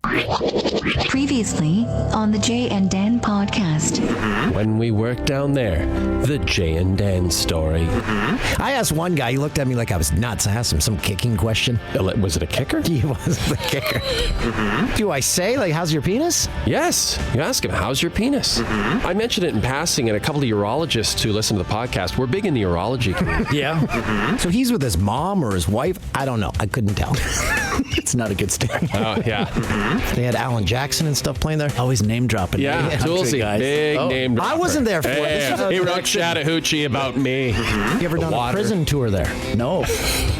Previously on the Jay and Dan podcast. When we worked down there, the Jay and Dan story. I asked one guy, he looked at me like I was nuts. I asked him some kicking question. Was it a kicker? He wasn't the kicker. Do I say, like, how's your penis? Yes. You ask him, how's your penis? I mentioned it in passing, and a couple of urologists who listen to the podcast, we're big in the urology community. Yeah. So he's with his mom or his wife? I don't know. I couldn't tell. It's not a good stand. Oh, yeah. They had Alan Jackson and stuff playing there. Always name dropping. Yeah, Toolsy, big name dropper. I wasn't there for it. He wrote Chattahoochee about me. You ever done a prison tour there? No.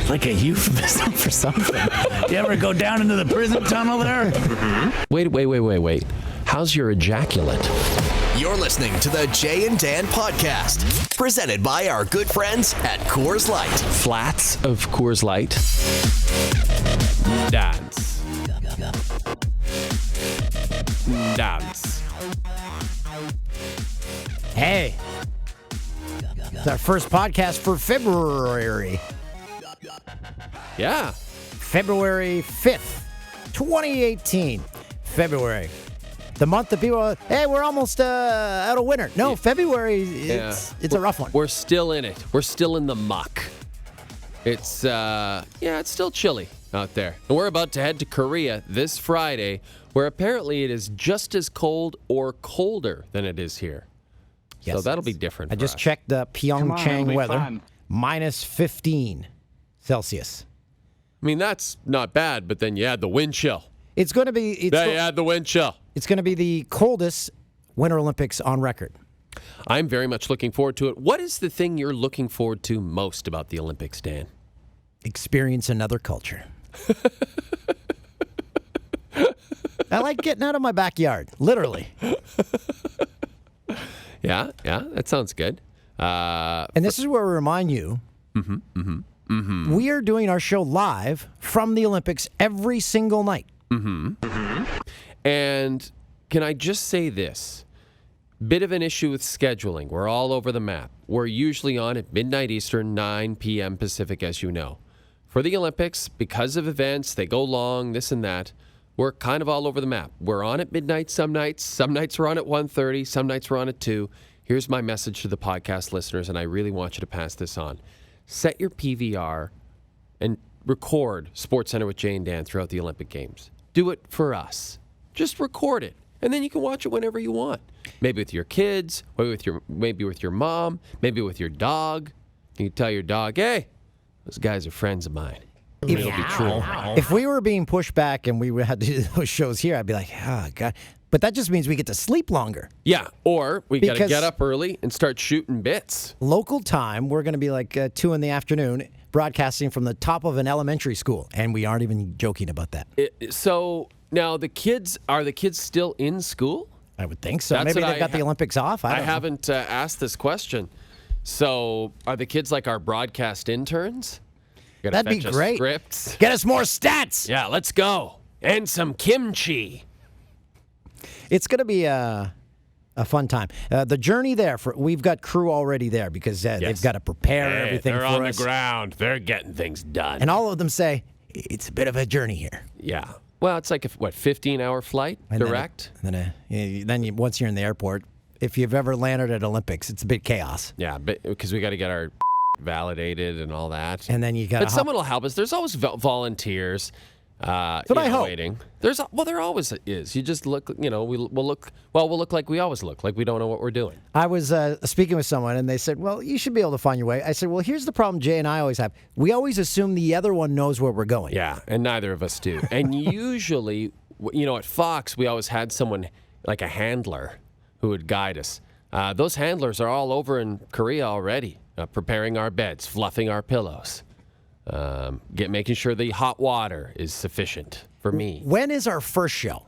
Like a euphemism for something. You ever go down into the prison tunnel there? Wait. How's your ejaculate? You're listening to the Jay and Dan podcast, presented by our good friends at Coors Light. Flats of Coors Light. Dance. Hey. It's our first podcast for February. Yeah. February 5th, 2018. February. The month that people are, hey, we're almost out of winter. No, February, it's a rough one. We're still in it. We're still in the muck. It's, it's still chilly out there. And we're about to head to Korea this Friday, where apparently it is just as cold or colder than it is here. Yes. So that'll be different I for just us. checked the Pyeongchang weather. fun. Minus 15 Celsius. I mean, that's not bad, but then you add the wind chill. It's going to be... You add the wind chill. It's going to be the coldest Winter Olympics on record. I'm very much looking forward to it. What is the thing you're looking forward to most about the Olympics, Dan? Experience another culture. I like getting out of my backyard, literally. Yeah, that sounds good. And this is where we remind you, we are doing our show live from the Olympics every single night. And can I just say this? Bit of an issue with scheduling. We're all over the map. We're usually on at midnight Eastern, 9 p.m. Pacific, as you know. For the Olympics, because of events, they go long, this and that, we're kind of all over the map. We're on at midnight some nights. Some nights we're on at 1:30. Some nights we're on at 2. Here's my message to the podcast listeners, and I really want you to pass this on. Set your PVR and record SportsCenter with Jay and Dan throughout the Olympic Games. Do it for us. Just record it, and then you can watch it whenever you want. Maybe with your kids, maybe with your mom, maybe with your dog. You can tell your dog, hey, those guys are friends of mine. It'll be true. If we were being pushed back and we had to do those shows here, I'd be like, oh, God. But that just means we get to sleep longer. Yeah, or we got to Because- get up early and start shooting bits. Local time, we're going to be like 2 in the afternoon broadcasting from the top of an elementary school. And we aren't even joking about that. So now are the kids still in school? I would think so. That's Maybe what they've got the Olympics off. I don't know. haven't asked this question. So are the kids like our broadcast interns? Gotta That'd be fetch us great. Scripts. Get us more stats. Yeah, let's go. And some kimchi. It's going to be a fun time. The journey there, we've got crew already there because they've got to prepare everything they're for on us. the ground. They're getting things done. And all of them say, it's a bit of a journey here. Yeah. Well, it's like a 15-hour flight And direct? Then once you're in the airport, if you've ever landed at Olympics, it's a bit chaos. Yeah, because we got to get our validated and all that. And then you got But someone will help us. There's always volunteers. That's what I hope. Waiting. There always is. You just look. We'll look like we always look, like we don't know what we're doing. I was speaking with someone, and they said, well, you should be able to find your way. I said, well, here's the problem Jay and I always have. We always assume the other one knows where we're going. Yeah, and neither of us do. And usually, at Fox, we always had someone like a handler who would guide us. Those handlers are all over in Korea already, preparing our beds, fluffing our pillows. Making sure the hot water is sufficient for me. When is our first show?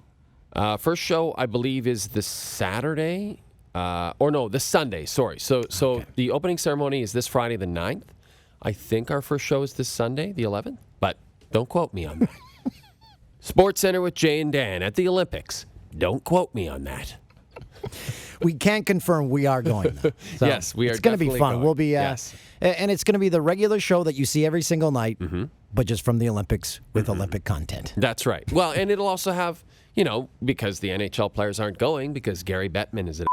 First show, I believe, is this Saturday. This Sunday. Sorry. So the opening ceremony is this Friday the 9th. I think our first show is this Sunday, the 11th. But don't quote me on that. SportsCenter with Jay and Dan at the Olympics. Don't quote me on that. We can't confirm we are going, though. So yes, we are. It's going to be fun. Going. We'll be, yes. And it's going to be the regular show that you see every single night, but just from the Olympics with Olympic content. That's right. Well, and it'll also have, because the NHL players aren't going because Gary Bettman is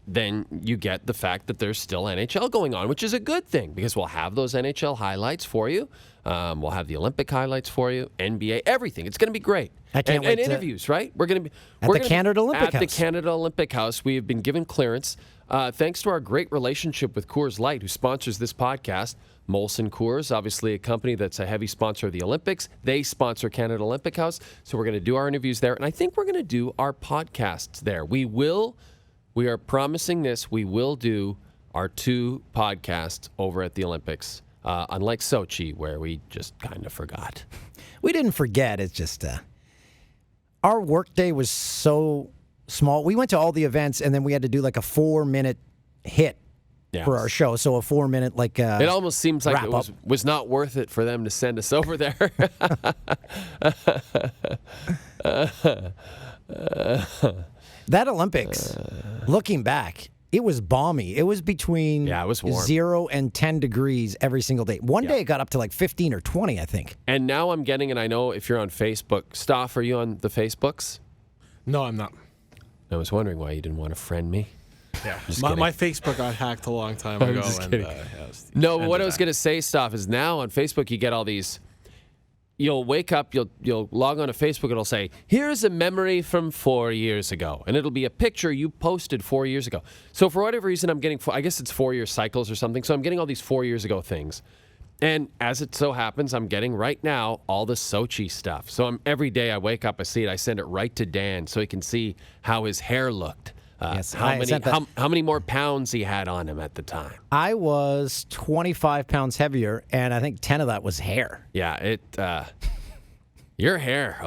then you get the fact that there's still NHL going on, which is a good thing because we'll have those NHL highlights for you. We'll have the Olympic highlights for you, NBA, everything. It's going to be great. I can't wait and interviews, right? We're going to be at the Canada Olympic House. At the Canada Olympic House, we have been given clearance thanks to our great relationship with Coors Light, who sponsors this podcast. Molson Coors, obviously a company that's a heavy sponsor of the Olympics. They sponsor Canada Olympic House, so we're going to do our interviews there, and I think we're going to do our podcasts there. We are promising this. We will do our 2 podcasts over at the Olympics, unlike Sochi, where we just kind of forgot. We didn't forget. It's just our workday was so small. We went to all the events, and then we had to do like a 4-minute hit for our show. So a 4-minute it almost seems like it was not worth it for them to send us over there. That Olympics, looking back, it was balmy. It was between it was warm. 0 and 10 degrees every single day. One day it got up to like 15 or 20, I think. And now I'm getting, and I know if you're on Facebook, Stoff, are you on the Facebooks? No, I'm not. I was wondering why you didn't want to friend me. Yeah, my Facebook got hacked a long time ago. I'm just kidding. No, but what I was going to say, Stoff, is now on Facebook you get all these. You'll wake up, you'll log on to Facebook, it'll say, here's a memory from 4 years ago. And it'll be a picture you posted 4 years ago. So for whatever reason, I'm getting, I guess it's 4-year cycles or something. So I'm getting all these 4 years ago things. And as it so happens, I'm getting right now all the Sochi stuff. So every day I wake up, I see it, I send it right to Dan so he can see how his hair looked. Yes, how many more pounds he had on him at the time? I was 25 pounds heavier, and I think 10 of that was hair. Yeah, your hair,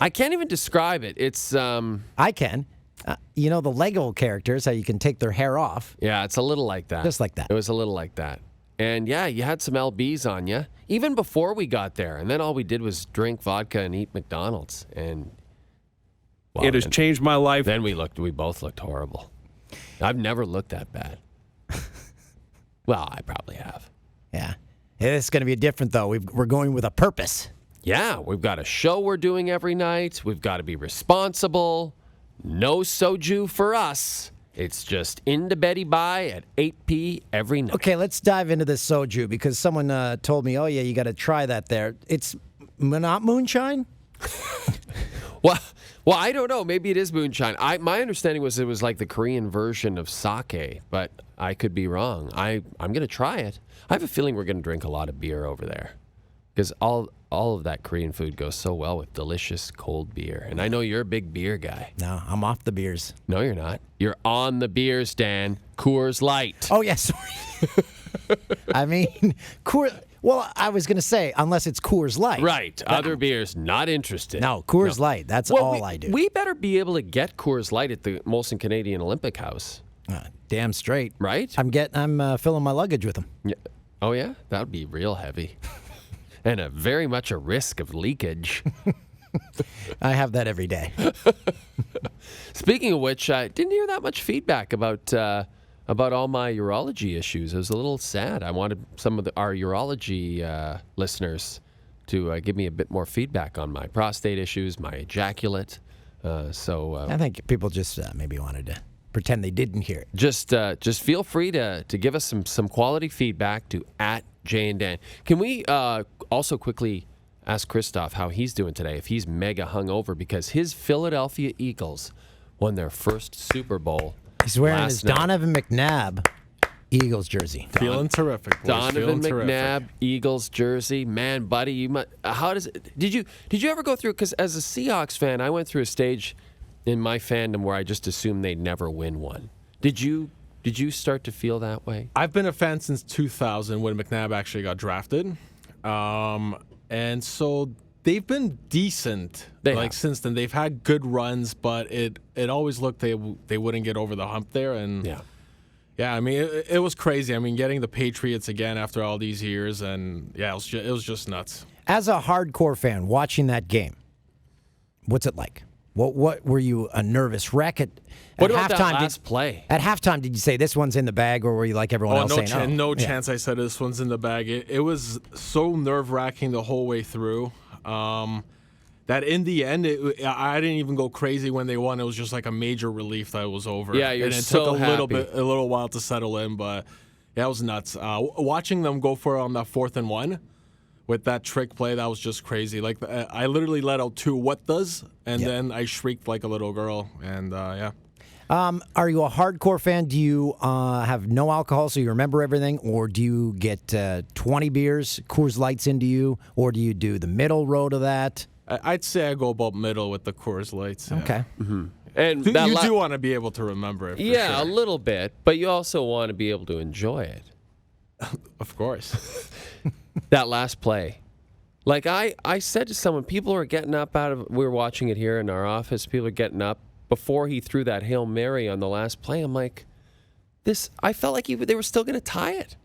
I can't even describe it. It's, I can. The Lego characters, how you can take their hair off. Yeah, it's a little like that. Just like that. It was a little like that. And yeah, you had some LBs on you, even before we got there. And then all we did was drink vodka and eat McDonald's. And it has changed my life. Then we both looked horrible. I've never looked that bad. Well, I probably have. Yeah. It's going to be different, though. We're going with a purpose. Yeah, we've got a show we're doing every night. We've got to be responsible. No soju for us. It's just into Betty Bye at 8 p. every night. Okay, let's dive into this soju because someone told me, oh, yeah, you got to try that there. It's not moonshine? Well, I don't know. Maybe it is moonshine. My understanding was it was like the Korean version of sake, but I could be wrong. I'm going to try it. I have a feeling we're going to drink a lot of beer over there because all of that Korean food goes so well with delicious cold beer. And I know you're a big beer guy. No, I'm off the beers. No, you're not. You're on the beers, Dan. Coors Light. Oh, yeah, sorry. I mean, Coors... Well, I was going to say, unless it's Coors Light. Right. Other beers, not interested. No, Coors Light. That's all I do. We better be able to get Coors Light at the Molson Canadian Olympic House. Damn straight. Right? I'm filling my luggage with them. Yeah. Oh, yeah? That would be real heavy. And very much a risk of leakage. I have that every day. Speaking of which, I didn't hear that much feedback about all my urology issues. It was a little sad. I wanted some of our urology listeners to give me a bit more feedback on my prostate issues, my ejaculate. I think people just maybe wanted to pretend they didn't hear it. Just feel free to give us some quality feedback to @JandDan. Can we also quickly ask Christoph how he's doing today, if he's mega hungover, because his Philadelphia Eagles won their first Super Bowl. He's wearing his Donovan McNabb Eagles jersey. Feeling terrific, boys. Donovan McNabb terrific. Eagles jersey. Man, buddy, how does it? Did you ever go through? Because as a Seahawks fan, I went through a stage in my fandom where I just assumed they'd never win one. Did you start to feel that way? I've been a fan since 2000 when McNabb actually got drafted, and so they've been decent. Since then, they've had good runs, but it always looked they wouldn't get over the hump there. And yeah, I mean it was crazy. I mean, getting the Patriots again after all these years, and yeah, it was just nuts. As a hardcore fan watching that game, what's it like? What were you, a nervous wreck at what about halftime? That last play? At halftime, did you say this one's in the bag, or were you like everyone else saying, no chance I said this one's in the bag. It was so nerve-wracking the whole way through. that in the end, I didn't even go crazy when they won. It was just like a major relief that it was over. Yeah, you're and it so took happy. a little while to settle in, but yeah, it was nuts. Watching them go for it on that 4th and 1 with that trick play, that was just crazy. Like I literally let out 2 what does, and then I shrieked like a little girl, and yeah. Are you a hardcore fan? Do you have no alcohol so you remember everything? Or do you get 20 beers, Coors Lights into you? Or do you do the middle road of that? I'd say I go about middle with the Coors Lights. Yeah. Okay. Mm-hmm. And You do want to be able to remember it. For yeah, sure. a little bit, but you also want to be able to enjoy it. Of course. That last play. Like I said to someone, people are getting up we were watching it here in our office, people are getting up before he threw that Hail Mary on the last play. I'm like, I felt like they were still going to tie it.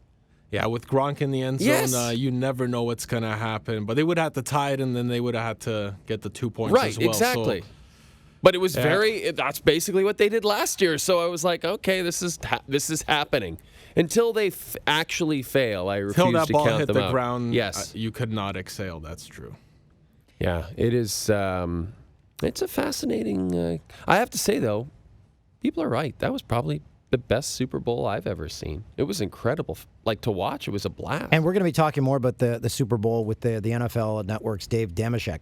Yeah, with Gronk in the end zone, Yes. you never know what's going to happen. But they would have to tie it, and then they would have had to get the 2 points Right, as well. exactly. So, But it was that's basically what they did last year. So I was like, okay, this is happening. Until they actually fail, I refuse until that to ball count hit them the out. ground, Yes. you could not exhale. That's true. Yeah, it is. It's a fascinating. I have to say, though, people are right. That was probably the best Super Bowl I've ever seen. It was incredible. Like, to watch, it was a blast. And we're going to be talking more about the Super Bowl with the NFL Network's Dave Dameshek.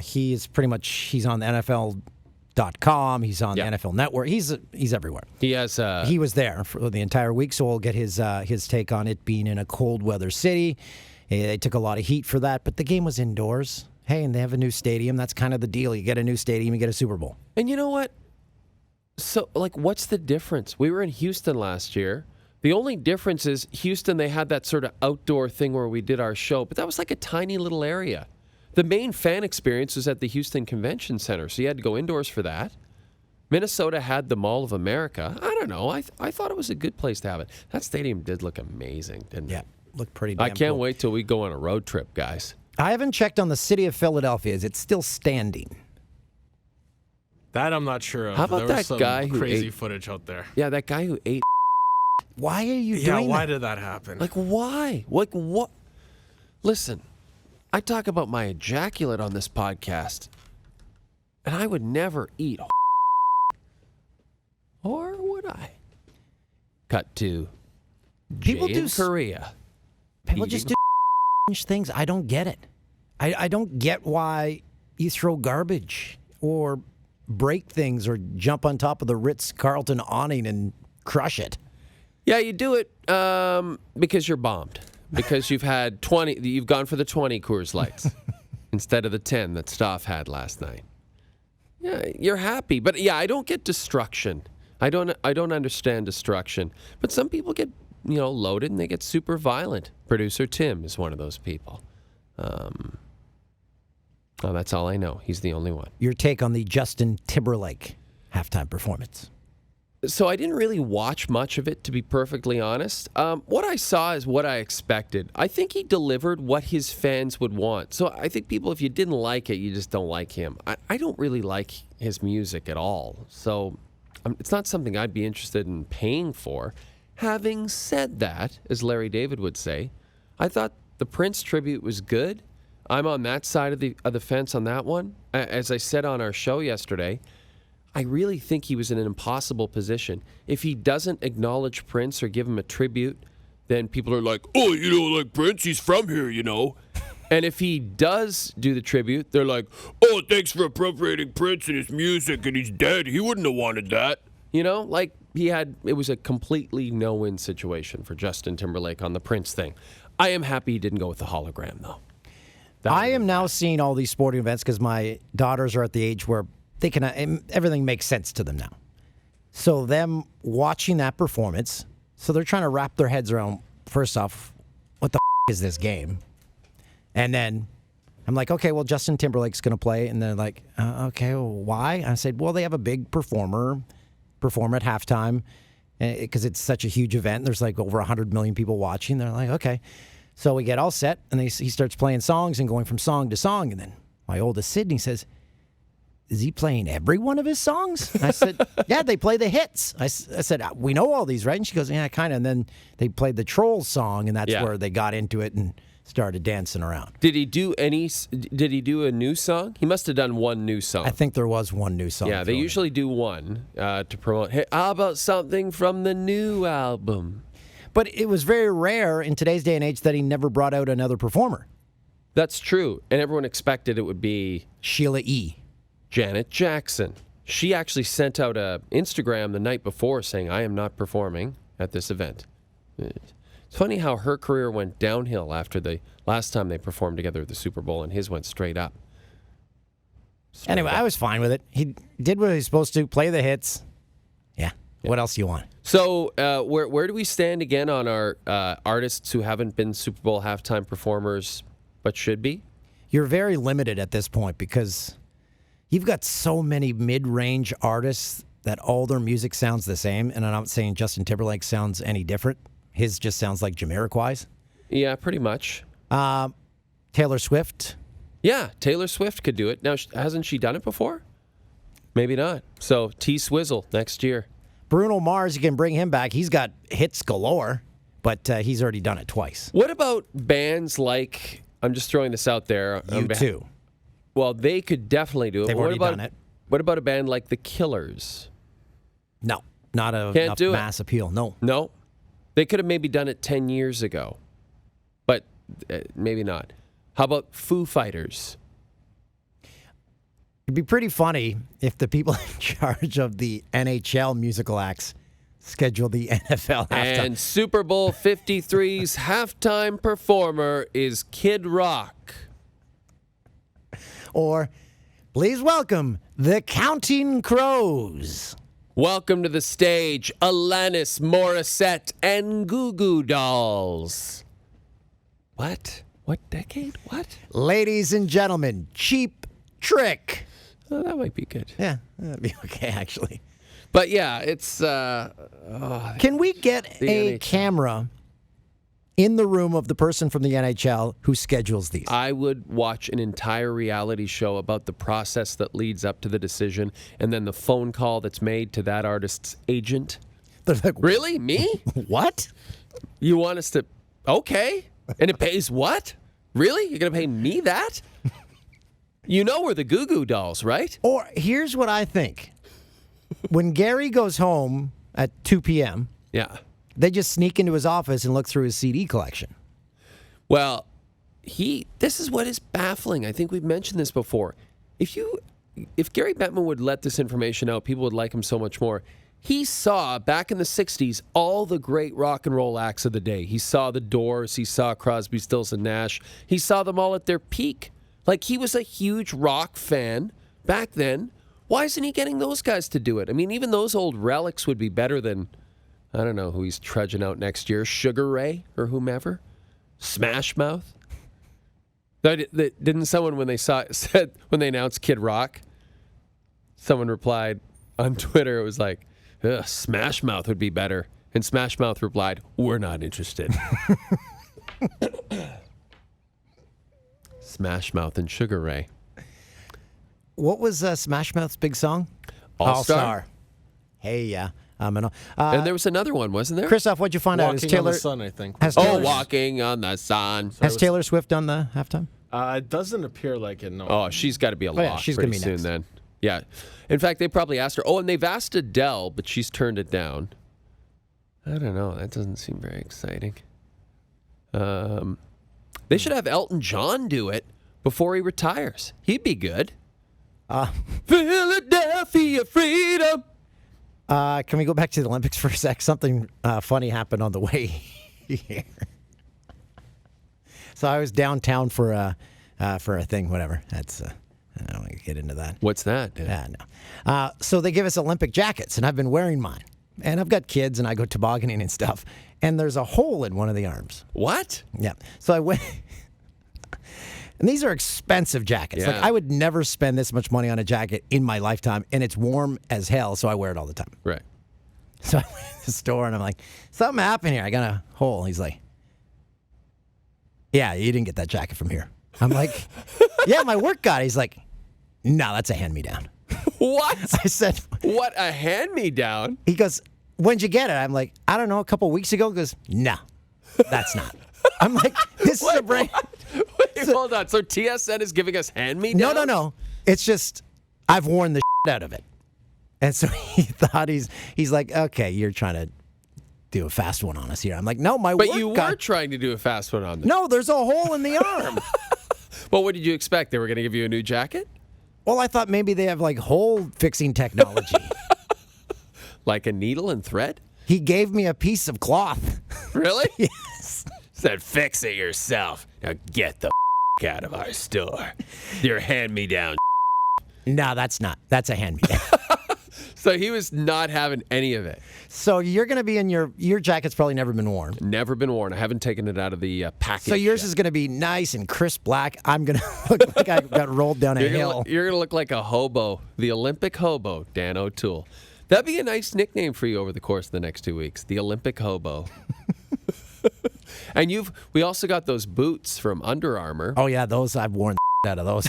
He's on the NFL.com. He's on the NFL Network. He's everywhere. He has. He was there for the entire week, so we'll get his take on it being in a cold weather city. They took a lot of heat for that, but the game was indoors. Hey, and they have a new stadium. That's kind of the deal. You get a new stadium, you get a Super Bowl. And you know what? So, like, what's the difference? We were in Houston last year. The only difference is Houston, they had that sort of outdoor thing where we did our show, but that was like a tiny little area. The main fan experience was at the Houston Convention Center, so you had to go indoors for that. Minnesota had the Mall of America. I don't know. I thought it was a good place to have it. That stadium did look amazing, didn't it? Yeah, looked pretty damn I can't cool. wait till we go on a road trip, guys. I haven't checked on the city of Philadelphia. Is it still standing? That I'm not sure of. How about there that was some guy who crazy ate- footage out there. Yeah, that guy who ate. Why are you Yeah, doing why that? did that happen? Like, why? Like, what? Listen, I talk about my ejaculate on this podcast, and I would never eat. Or would I? Cut to People Jay do in s- Korea. People eating- just do things. I don't get it. I don't get why you throw garbage or break things or jump on top of the Ritz-Carlton awning and crush it. Yeah, you do it because you're bombed. Because you've had 20, you've gone for the 20 Coors Lights instead of the 10 that Stoff had last night. Yeah, you're happy, but yeah, I don't get destruction. I don't understand destruction. But some people get, loaded and they get super violent. Producer Tim is one of those people. Oh, that's all I know. He's the only one. Your take on the Justin Timberlake halftime performance? So I didn't really watch much of it, to be perfectly honest. What I saw is what I expected. I think he delivered what his fans would want. So I think people, if you didn't like it, you just don't like him. I don't really like his music at all. So it's not something I'd be interested in paying for. Having said that, as Larry David would say, I thought the Prince tribute was good. I'm on that side of the fence on that one. As I said on our show yesterday, I really think he was in an impossible position. If he doesn't acknowledge Prince or give him a tribute, then people are like, oh, like Prince, he's from here, And if he does do the tribute, they're like, oh, thanks for appropriating Prince and his music, and he's dead. He wouldn't have wanted that. It was a completely no-win situation for Justin Timberlake on the Prince thing. I am happy he didn't go with the hologram, though. I am now seeing all these sporting events because my daughters are at the age where they can everything makes sense to them now. So them watching that performance, so they're trying to wrap their heads around, first off, what the is this game? And then I'm like, okay, well, Justin Timberlake's going to play. And they're like, okay, well, why? I said, well, they have a big perform at halftime because it's such a huge event. There's like over 100 million people watching. They're like, okay. So we get all set, and he starts playing songs and going from song to song. And then my oldest, Sydney, says, is he playing every one of his songs? And I said, yeah, they play the hits. I said, we know all these, right? And she goes, yeah, kind of. And then they played the Trolls song, and that's where they got into it and started dancing around. Did he do a new song? He must have done one new song. I think there was one new song. Yeah, they usually do one to promote. Hey, how about something from the new album? But it was very rare in today's day and age that he never brought out another performer. That's true. And everyone expected it would be Sheila E. Janet Jackson. She actually sent out a Instagram the night before saying, I am not performing at this event. It's funny how her career went downhill after the last time they performed together at the Super Bowl, and his went straight up. Anyway, I was fine with it. He did what he was supposed to, play the hits. Yeah. What else do you want? So where do we stand again on our artists who haven't been Super Bowl halftime performers but should be? You're very limited at this point because you've got so many mid-range artists that all their music sounds the same, and I'm not saying Justin Timberlake sounds any different. His just sounds like Jamiroquai's. Yeah, pretty much. Taylor Swift. Yeah, Taylor Swift could do it. Now, hasn't she done it before? Maybe not. So, T-Swizzle next year. Bruno Mars, you can bring him back. He's got hits galore, but he's already done it twice. What about bands like, I'm just throwing this out there. U2. Well, they could definitely do it. They've already done it. What about a band like The Killers? No, not a Can't do mass appeal. No. No. They could have maybe done it 10 years ago, but maybe not. How about Foo Fighters? It'd be pretty funny if the people in charge of the NHL musical acts scheduled the NFL halftime. And Super Bowl 53's halftime performer is Kid Rock. Or, please welcome the Counting Crows. Welcome to the stage, Alanis Morissette and Goo Goo Dolls. What? What decade? What? Ladies and gentlemen, Cheap Trick. Oh, that might be good. Yeah, that'd be okay, actually. But yeah, it's... Can we get a NHL. camera in the room of the person from the NHL who schedules these? I would watch an entire reality show about the process that leads up to the decision and then the phone call that's made to that artist's agent. They're like, Really? Me? what? You want us to... Okay. And it pays what? Really? You're going to pay me that? You know we're the Goo Goo Dolls, right? Or here's what I think. When Gary goes home at 2 p.m., Yeah. they just sneak into his office and look through his CD collection. Well, this is what is baffling. I think we've mentioned this before. If Gary Bettman would let this information out, people would like him so much more. He saw, back in the 60s, all the great rock and roll acts of the day. He saw the Doors. He saw Crosby, Stills, and Nash. He saw them all at their peak. Like, he was a huge rock fan back then. Why isn't he getting those guys to do it? I mean, even those old relics would be better than, I don't know who he's trudging out next year, Sugar Ray or whomever, Smash Mouth. Didn't someone, when they announced Kid Rock, someone replied on Twitter, it was like, Smash Mouth would be better. And Smash Mouth replied, we're not interested. Smash Mouth and Sugar Ray. What was Smash Mouth's big song? All-Star. Hey, yeah. And there was another one, wasn't there? Christoph, what'd you find out? Walking on the Sun, I think. Walking on the Sun. Has Taylor Swift done the halftime? It doesn't appear like it, no. Oh, she's got to be a lock yeah, she's pretty gonna be soon next. then. Yeah. In fact, they probably asked her. Oh, and they've asked Adele, but she's turned it down. I don't know. That doesn't seem very exciting. They should have Elton John do it before he retires. He'd be good. Philadelphia Freedom. Can we go back to the Olympics for a sec? Something funny happened on the way here. So I was downtown for a thing, whatever. That's I don't want to get into that. What's that? Yeah, no. So they give us Olympic jackets, and I've been wearing mine. And I've got kids, and I go tobogganing and stuff. And there's a hole in one of the arms. What? Yeah. So I went. And these are expensive jackets. Yeah. Like, I would never spend this much money on a jacket in my lifetime, and it's warm as hell, so I wear it all the time. Right. So I went to the store, and I'm like, something happened here. I got a hole. He's like, yeah, you didn't get that jacket from here. I'm like, yeah, my work got it. He's like, no, that's a hand-me-down. What? I said, What, a hand-me-down? he goes, when'd you get it? I'm like, I don't know, a couple weeks ago. He goes, no, that's not. I'm like, this is a brand. Wait, hold on. So TSN is giving us hand-me-downs? No. It's just I've worn the out of it. And so he thought he's like, okay, you're trying to do a fast one on us here. I'm like, no, But work you guy- were trying to do a fast one on them. No, there's a hole in the arm. Well, what did you expect? They were going to give you a new jacket? Well, I thought maybe they have like hole fixing technology. Like a needle and thread? He gave me a piece of cloth. Really? Yes. Said, fix it yourself. Now get the out of our store. Your hand-me-down. No, that's not. That's a hand-me-down. So he was not having any of it. So you're going to be in your jacket's probably never been worn. Never been worn. I haven't taken it out of the package. So yours is going to be nice and crisp black. I'm going to look like I got rolled down a hill. You're going to look like a hobo, the Olympic hobo, Dan O'Toole. That'd be a nice nickname for you over the course of the next 2 weeks, the Olympic hobo. And we also got those boots from Under Armour. Oh yeah, those I've worn the out of those.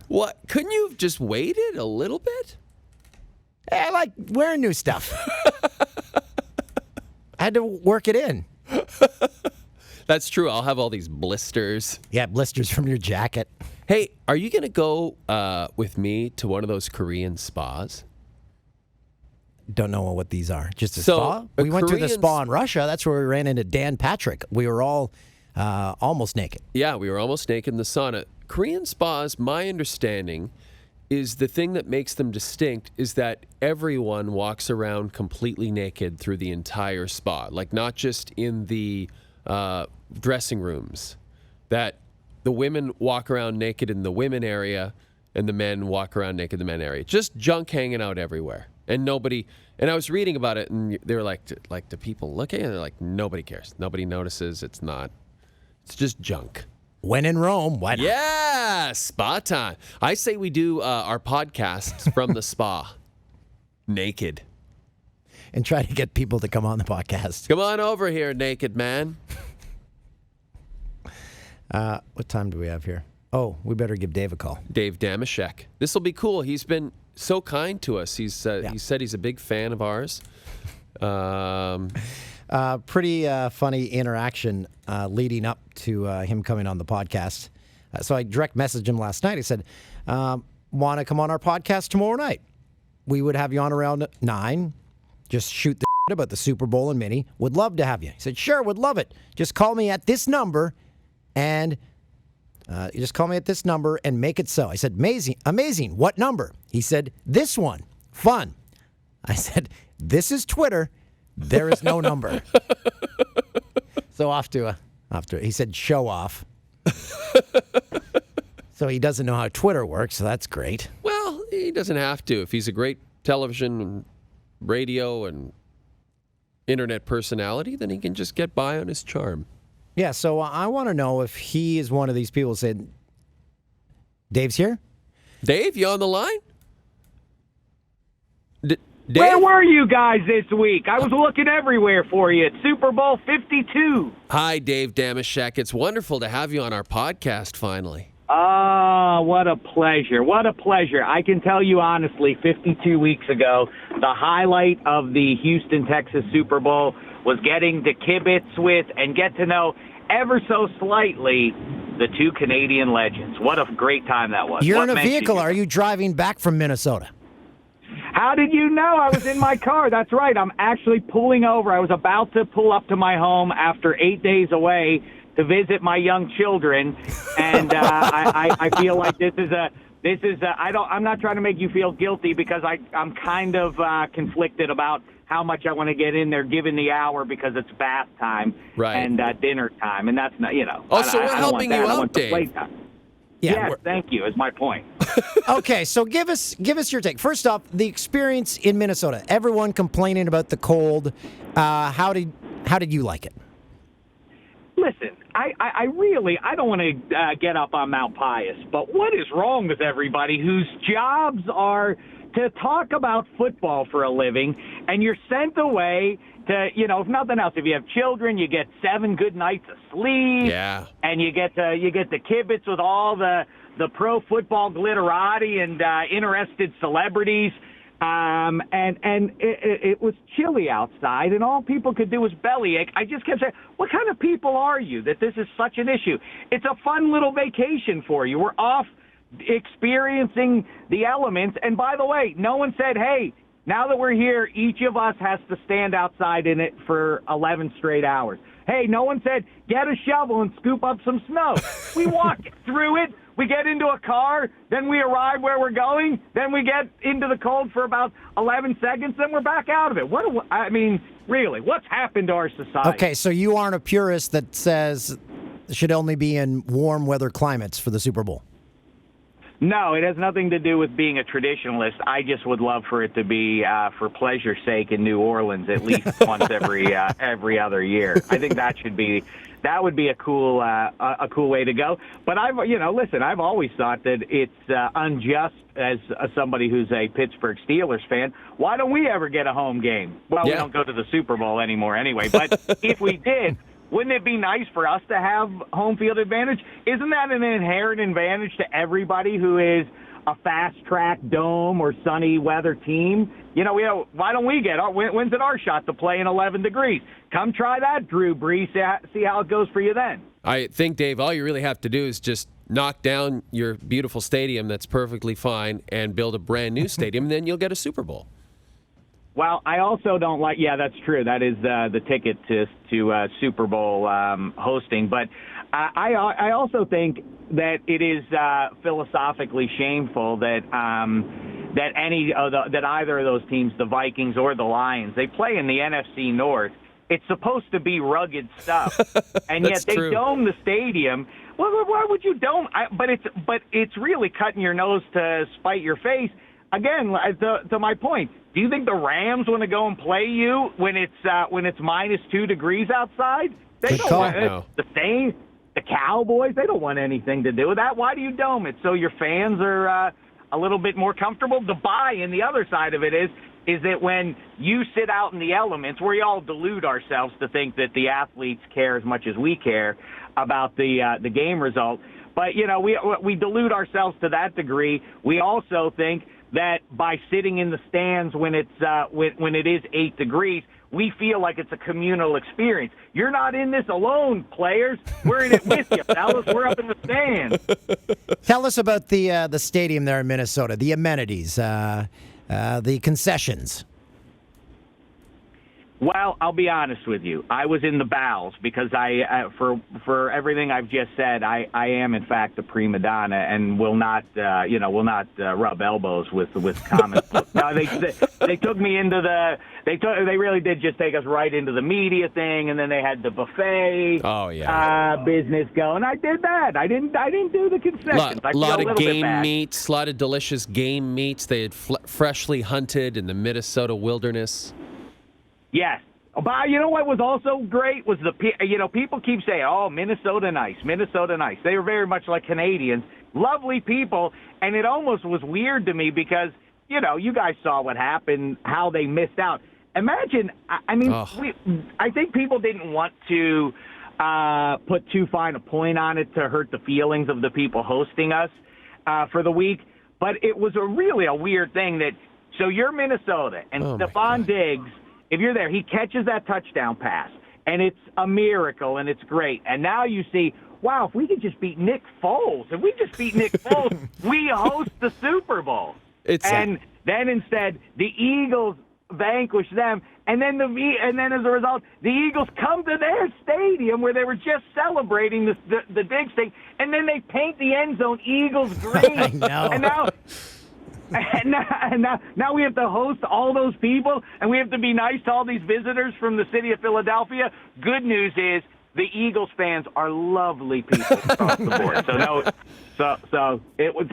What? Couldn't you have just waited a little bit? I like wearing new stuff. I had to work it in. That's true. I'll have all these blisters. Yeah, blisters from your jacket. Hey, are you going to go with me to one of those Korean spas? Don't know what these are. Just a So, spa? a We went to the Korean spa in Russia. That's where we ran into Dan Patrick. We were all almost naked. Yeah, we were almost naked in the sauna. Korean spas, my understanding, is the thing that makes them distinct is that everyone walks around completely naked through the entire spa. Like, not just in the dressing rooms. That the women walk around naked in the women area and the men walk around naked in the men area. Just junk hanging out everywhere. And nobody, and I was reading about it, and they were like, do people look at it? And they're like, nobody cares. Nobody notices. It's just junk. When in Rome, why not? Yeah, spa time. I say we do our podcasts from the spa, naked. And try to get people to come on the podcast. Come on over here, naked man. What time do we have here? Oh, we better give Dave a call. Dave Dameshek. This will be cool. He's been so kind to us. He said he's a big fan of ours. Pretty funny interaction leading up to him coming on the podcast. So I direct messaged him last night. I said, want to come on our podcast tomorrow night? We would have you on around 9. Just shoot the shit about the Super Bowl and Mini. Would love to have you. He said, sure, would love it. Just call me at this number and you just call me at this number and make it so. I said, amazing. What number? He said, this one. Fun. I said, this is Twitter. There is no number. So off to. He said, show off. So he doesn't know how Twitter works, so that's great. Well, he doesn't have to. If he's a great television and radio and internet personality, then he can just get by on his charm. Yeah, so I want to know if he is one of these people who said, Dave's here? Dave, you on the line? Dave? Where were you guys this week? I was looking everywhere for you at Super Bowl 52. Hi, Dave Dameshek. It's wonderful to have you on our podcast finally. Ah, what a pleasure. What a pleasure. I can tell you honestly, 52 weeks ago, the highlight of the Houston, Texas Super Bowl was getting to kibitz with and get to know ever so slightly the two Canadian legends. What a great time that was. You're in a vehicle. Are you driving back from Minnesota? How did you know? I was in my car. That's right. I'm actually pulling over. I was about to pull up to my home after 8 days away to visit my young children, and I feel like I'm not trying to make you feel guilty because I'm kind of conflicted about how much I want to get in there given the hour because it's bath time and dinner time, and that's not, Oh, so we're helping you out, Dave. Yeah, yes, thank you, is my point. Okay, so give us your take. First off, the experience in Minnesota. Everyone complaining about the cold. How did you like it? Listen, I really don't want to get up on Mount Pius, but what is wrong with everybody whose jobs are to talk about football for a living, and you're sent away to, if nothing else, if you have children, you get 7 good nights of sleep, and you get to kibitz with all the pro football glitterati and interested celebrities. And it was chilly outside, and all people could do was bellyache. I just kept saying, what kind of people are you that this is such an issue? It's a fun little vacation for you. We're off experiencing the elements. And by the way, no one said, hey, now that we're here, each of us has to stand outside in it for 11 straight hours. Hey, no one said, get a shovel and scoop up some snow. We walk through it. We get into a car, then we arrive where we're going, then we get into the cold for about 11 seconds, then we're back out of it. Really, what's happened to our society? Okay, so you aren't a purist that says it should only be in warm weather climates for the Super Bowl? No, it has nothing to do with being a traditionalist. I just would love for it to be for pleasure's sake in New Orleans at least once every other year. I think that would be a cool way to go. But I've always thought that it's unjust as somebody who's a Pittsburgh Steelers fan. Why don't we ever get a home game? Well, we don't go to the Super Bowl anymore anyway. But if we did, wouldn't it be nice for us to have home field advantage? Isn't that an inherent advantage to everybody who is a fast-track dome or sunny weather team? Why don't we get when's it our shot to play in 11 degrees? Come try that, Drew Brees. See how it goes for you then. I think, Dave, all you really have to do is just knock down your beautiful stadium that's perfectly fine and build a brand new stadium, and then you'll get a Super Bowl. Well, I also don't like. Yeah, that's true. That is the ticket to Super Bowl hosting. But I also think that it is philosophically shameful that that either of those teams, the Vikings or the Lions, they play in the NFC North. It's supposed to be rugged stuff, and yet they dome the stadium. Well, why would you dome? But it's really cutting your nose to spite your face. Again, to my point, do you think the Rams want to go and play you when it's -2 degrees outside? They don't want it. The same. The Cowboys, they don't want anything to do with that. Why do you dome it? So your fans are a little bit more comfortable? The buy-in, the other side of it is that when you sit out in the elements, we all delude ourselves to think that the athletes care as much as we care about the game result. But, we delude ourselves to that degree. We also think that by sitting in the stands when it is 8 degrees, we feel like it's a communal experience. You're not in this alone, players. We're in it with you, fellas. We're up in the stands. Tell us about the stadium there in Minnesota, the amenities, the concessions. Well, I'll be honest with you. I was in the bowels because for everything I've just said, I am in fact a prima donna and will not rub elbows with comments. No, they took me into they really did just take us right into the media thing, and then they had the buffet business going. I did that. I didn't do the concessions. A lot of game meats, a lot of delicious game meats. They had freshly hunted in the Minnesota wilderness. Yes. But you know what was also great was people keep saying, oh, Minnesota nice. They were very much like Canadians. Lovely people. And it almost was weird to me because, you guys saw what happened, how they missed out. Imagine, I think people didn't want to put too fine a point on it to hurt the feelings of the people hosting us for the week. But it was really a weird thing so you're Minnesota and Stephon Diggs, if you're there, he catches that touchdown pass, and it's a miracle, and it's great. And now you see, wow, if we could just beat Nick Foles, we host the Super Bowl. Then instead, the Eagles vanquish them, and then as a result, the Eagles come to their stadium where they were just celebrating the Diggs thing, and then they paint the end zone Eagles green. I know. And now we have to host all those people, and we have to be nice to all these visitors from the city of Philadelphia. Good news is the Eagles fans are lovely people across the board.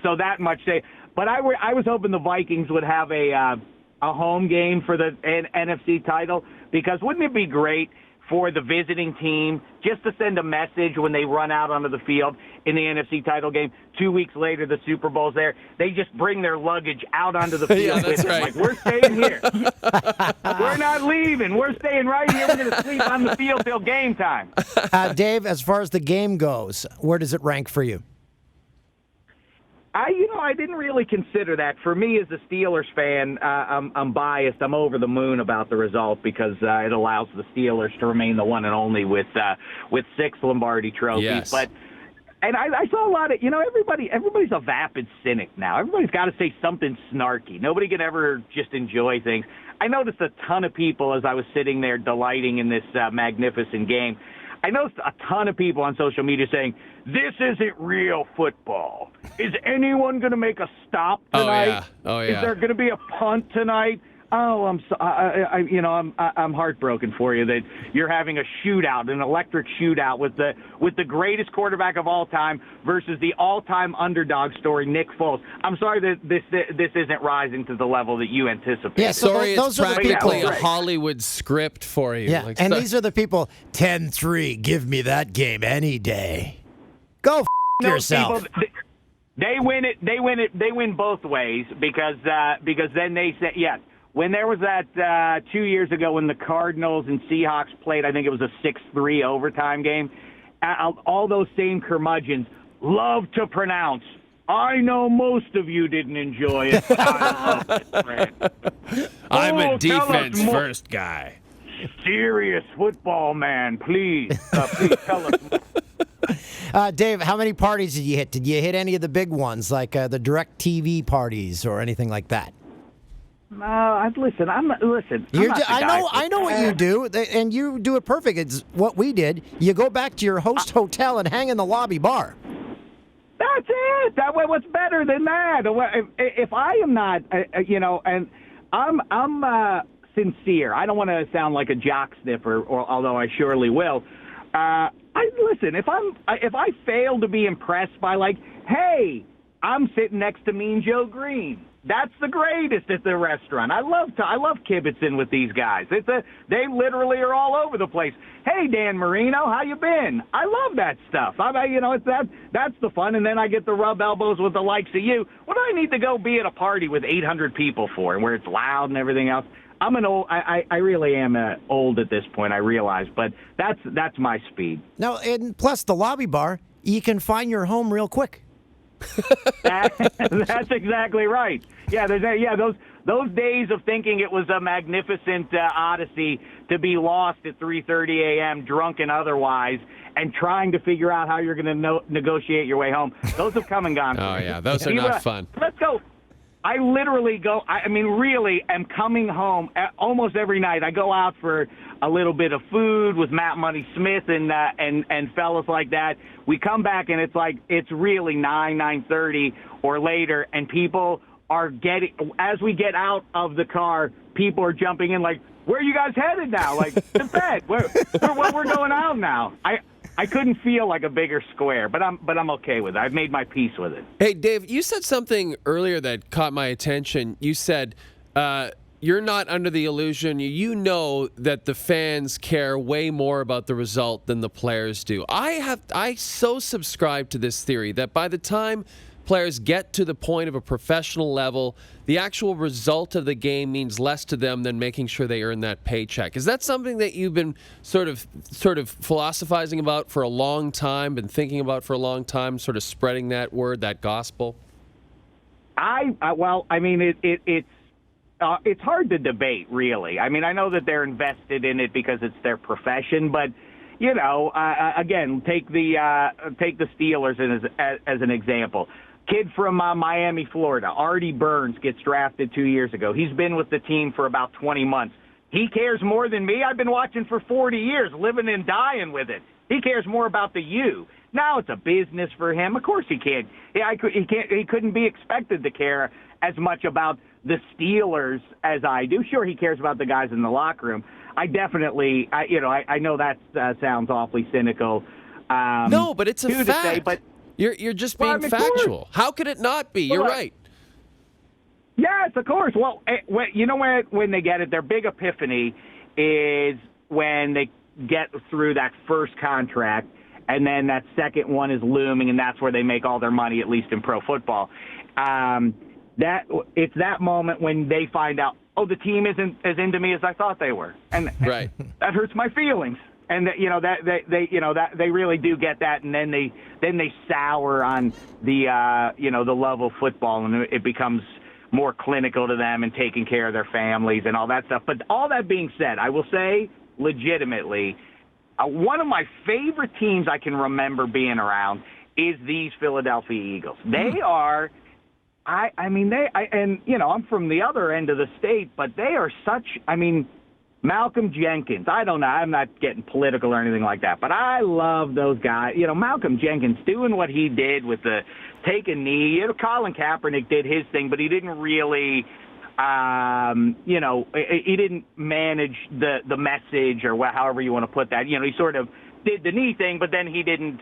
So that much say. But I was hoping the Vikings would have a home game for the NFC title, because wouldn't it be great for the visiting team just to send a message when they run out onto the field in the NFC title game? 2 weeks later, the Super Bowl's there. They just bring their luggage out onto the field with them. Right. Like, we're staying here. We're not leaving. We're staying right here. We're going to sleep on the field till game time. Dave, as far as the game goes, where does it rank for you? I didn't really consider that. For me, as a Steelers fan, I'm biased. I'm over the moon about the result because it allows the Steelers to remain the one and only with 6 Lombardi trophies. Yes. And I saw a lot of, everybody's a vapid cynic now. Everybody's got to say something snarky. Nobody can ever just enjoy things. I noticed a ton of people as I was sitting there delighting in this magnificent game. I noticed a ton of people on social media saying, "This isn't real football. Is anyone going to make a stop tonight? Oh yeah. Is there going to be a punt tonight?" Oh, I'm heartbroken for you that you're having a shootout, an electric shootout with the greatest quarterback of all time versus the all-time underdog story, Nick Foles. I'm sorry that this isn't rising to the level that you anticipate. Yeah, so Sorry, those it's are the practically people. a Hollywood script for you. Yeah, and these are the people, 10-3, give me that game any day. Go yourself. People, they win it. They win both ways because then they say, yes. When there was that 2 years ago when the Cardinals and Seahawks played, I think it was a 6-3 overtime game, all those same curmudgeons love to pronounce, "I know most of you didn't enjoy it. I loved it." I'm a tell us defense more. first guy. Serious football, man. Please tell us more. Dave, how many parties did you hit? Did you hit any of the big ones, like the direct TV parties or anything like that? Listen. I'm not the I know what you do, and you do it perfect. It's what we did. You go back to your host hotel and hang in the lobby bar. That's it. That way, what's better than that? If I am not, and I'm sincere. I don't want to sound like a jock sniffer, although I surely will. Listen. If I fail to be impressed by hey, I'm sitting next to Mean Joe Green. That's the greatest at the restaurant. I love kibitzing with these guys. They literally are all over the place. Hey, Dan Marino, how you been? I love that stuff. That's the fun. And then I get to rub elbows with the likes of you. What do I need to go be at a party with 800 people for, and where it's loud and everything else? I'm an old. I really am old at this point. I realize, but that's my speed. No, and plus the lobby bar, you can find your home real quick. That's exactly right. Yeah, those days of thinking it was a magnificent odyssey to be lost at 3:30 a.m., drunk and otherwise, and trying to figure out how you're going to negotiate your way home. Those have come and gone. Oh yeah, those are not fun. Let's go. I literally go. Really am coming home almost every night. I go out for a little bit of food with Matt Money Smith and fellas like that. We come back and it's really 9:30 or later, and people are as we get out of the car, people are jumping in like, "Where are you guys headed now?" Like, to bed. We're going out now. I couldn't feel like a bigger square, but I'm okay with it. I've made my peace with it. Hey, Dave, you said something earlier that caught my attention. You said you're not under the illusion. You know that the fans care way more about the result than the players do. I so subscribe to this theory that by the time players get to the point of a professional level, the actual result of the game means less to them than making sure they earn that paycheck. Is that something that you've been sort of philosophizing about for a long time, been thinking about for a long time, sort of spreading that word, that gospel? It's hard to debate, really. I know that they're invested in it because it's their profession, but again, take the Steelers as an example. Kid from Miami, Florida, Artie Burns, gets drafted 2 years ago. He's been with the team for about 20 months. He cares more than me. I've been watching for 40 years, living and dying with it. He cares more about the U. Now it's a business for him. Of course he can't. He couldn't be expected to care as much about the Steelers as I do. Sure, he cares about the guys in the locker room. I definitely, I know that sounds awfully cynical. No, but it's a fact. To say, but you're just being factual. How could it not be? You're right. Yes, of course. Well, when they get it, their big epiphany is when they get through that first contract, and then that second one is looming, and that's where they make all their money, at least in pro football. It's that moment when they find out, oh, the team isn't as into me as I thought they were, and right. that hurts my feelings. and that they really do get that, and then they sour on the the love of football, and it becomes more clinical to them and taking care of their families and all that stuff. But all that being said, I will say legitimately, one of my favorite teams I can remember being around is these Philadelphia Eagles. They are, I'm from the other end of the state, but they are Malcolm Jenkins. I don't know. I'm not getting political or anything like that, but I love those guys. Malcolm Jenkins doing what he did with the take a knee. Colin Kaepernick did his thing, but he didn't really, he didn't manage the message or however you want to put that. He sort of did the knee thing, but then he didn't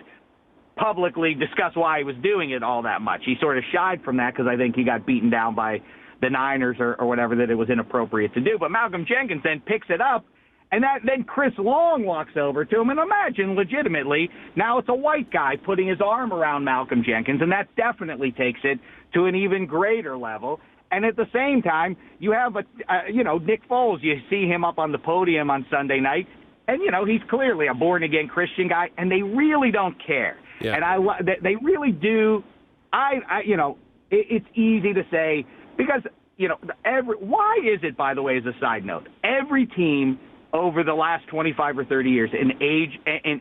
publicly discuss why he was doing it all that much. He sort of shied from that because I think he got beaten down by the Niners or whatever, that it was inappropriate to do. But Malcolm Jenkins then picks it up, and then Chris Long walks over to him. And imagine, legitimately, now it's a white guy putting his arm around Malcolm Jenkins, and that definitely takes it to an even greater level. And at the same time, you have, Nick Foles. You see him up on the podium on Sunday night, and, he's clearly a born-again Christian guy, and they really don't care. Yeah. And they really do. It's easy to say, because, why is it, by the way, as a side note, every team over the last 25 or 30 years in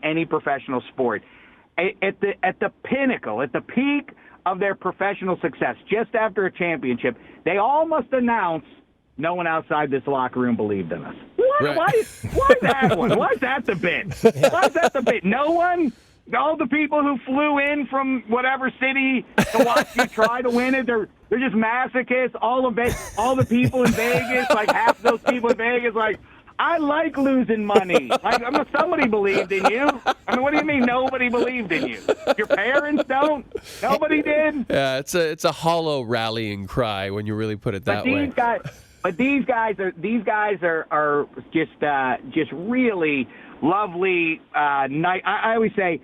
any professional sport, at the pinnacle, at the peak of their professional success, just after a championship, they all must announce, no one outside this locker room believed in us. Right. Why that one? Why is that the bit? Why is that the bit? No one? All the people who flew in from whatever city to watch you try to win it, they're just masochists. All the people in Vegas, like half those people in Vegas, like, I like losing money. Like, somebody believed in you. What do you mean nobody believed in you? Your parents don't? Nobody did? Yeah, it's a hollow rallying cry when you really put it that way. These guys are just really lovely. Nice. I always say,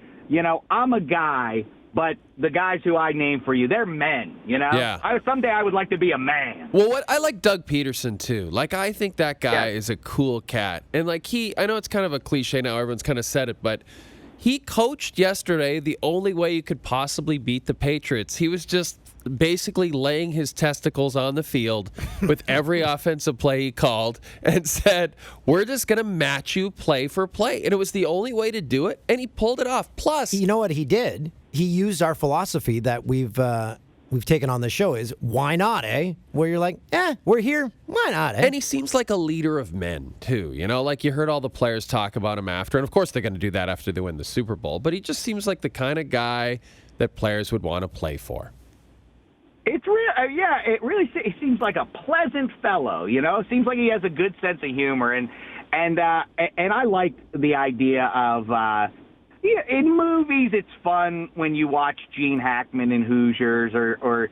I'm a guy, but the guys who I name for you, they're men, Yeah. Someday I would like to be a man. Well, I like Doug Peterson, too. Like, I think that guy is a cool cat. And, I know it's kind of a cliche now. Everyone's kind of said it, but he coached yesterday the only way you could possibly beat the Patriots. He was just basically laying his testicles on the field with every offensive play he called and said, we're just going to match you play for play. And it was the only way to do it, and he pulled it off. Plus, you know what he did? He used our philosophy that we've taken on the show is, why not, eh? Where you're like, we're here, why not, eh? And he seems like a leader of men, too. Like you heard all the players talk about him after, and of course they're going to do that after they win the Super Bowl, but he just seems like the kind of guy that players would want to play for. It's real, it seems like a pleasant fellow. It seems like he has a good sense of humor, and I like the idea of. In movies, it's fun when you watch Gene Hackman in Hoosiers or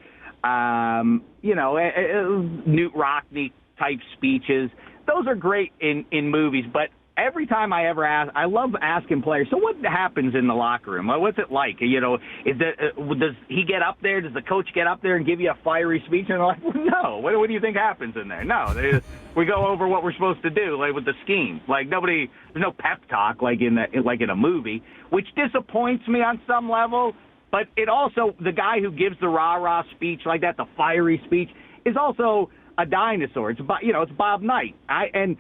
Newt Rockney type speeches. Those are great in movies, but every time I ever ask, I love asking players, so what happens in the locker room? What's it like? Does he get up there? Does the coach get up there and give you a fiery speech? And they're like, well, no. What do you think happens in there? No, we go over what we're supposed to do, like with the scheme. Like there's no pep talk like in a movie, which disappoints me on some level. But it also, the guy who gives the rah-rah speech like that, the fiery speech, is also a dinosaur. It's Bob Knight. I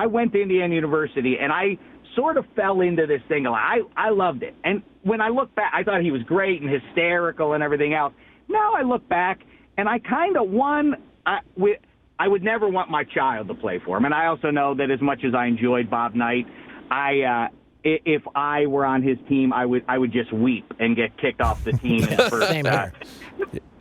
went to Indiana University, and I sort of fell into this thing. I loved it. And when I look back, I thought he was great and hysterical and everything else. Now I look back, and I kind of I would never want my child to play for him. And I also know that as much as I enjoyed Bob Knight, if I were on his team, I would just weep and get kicked off the team. Same here.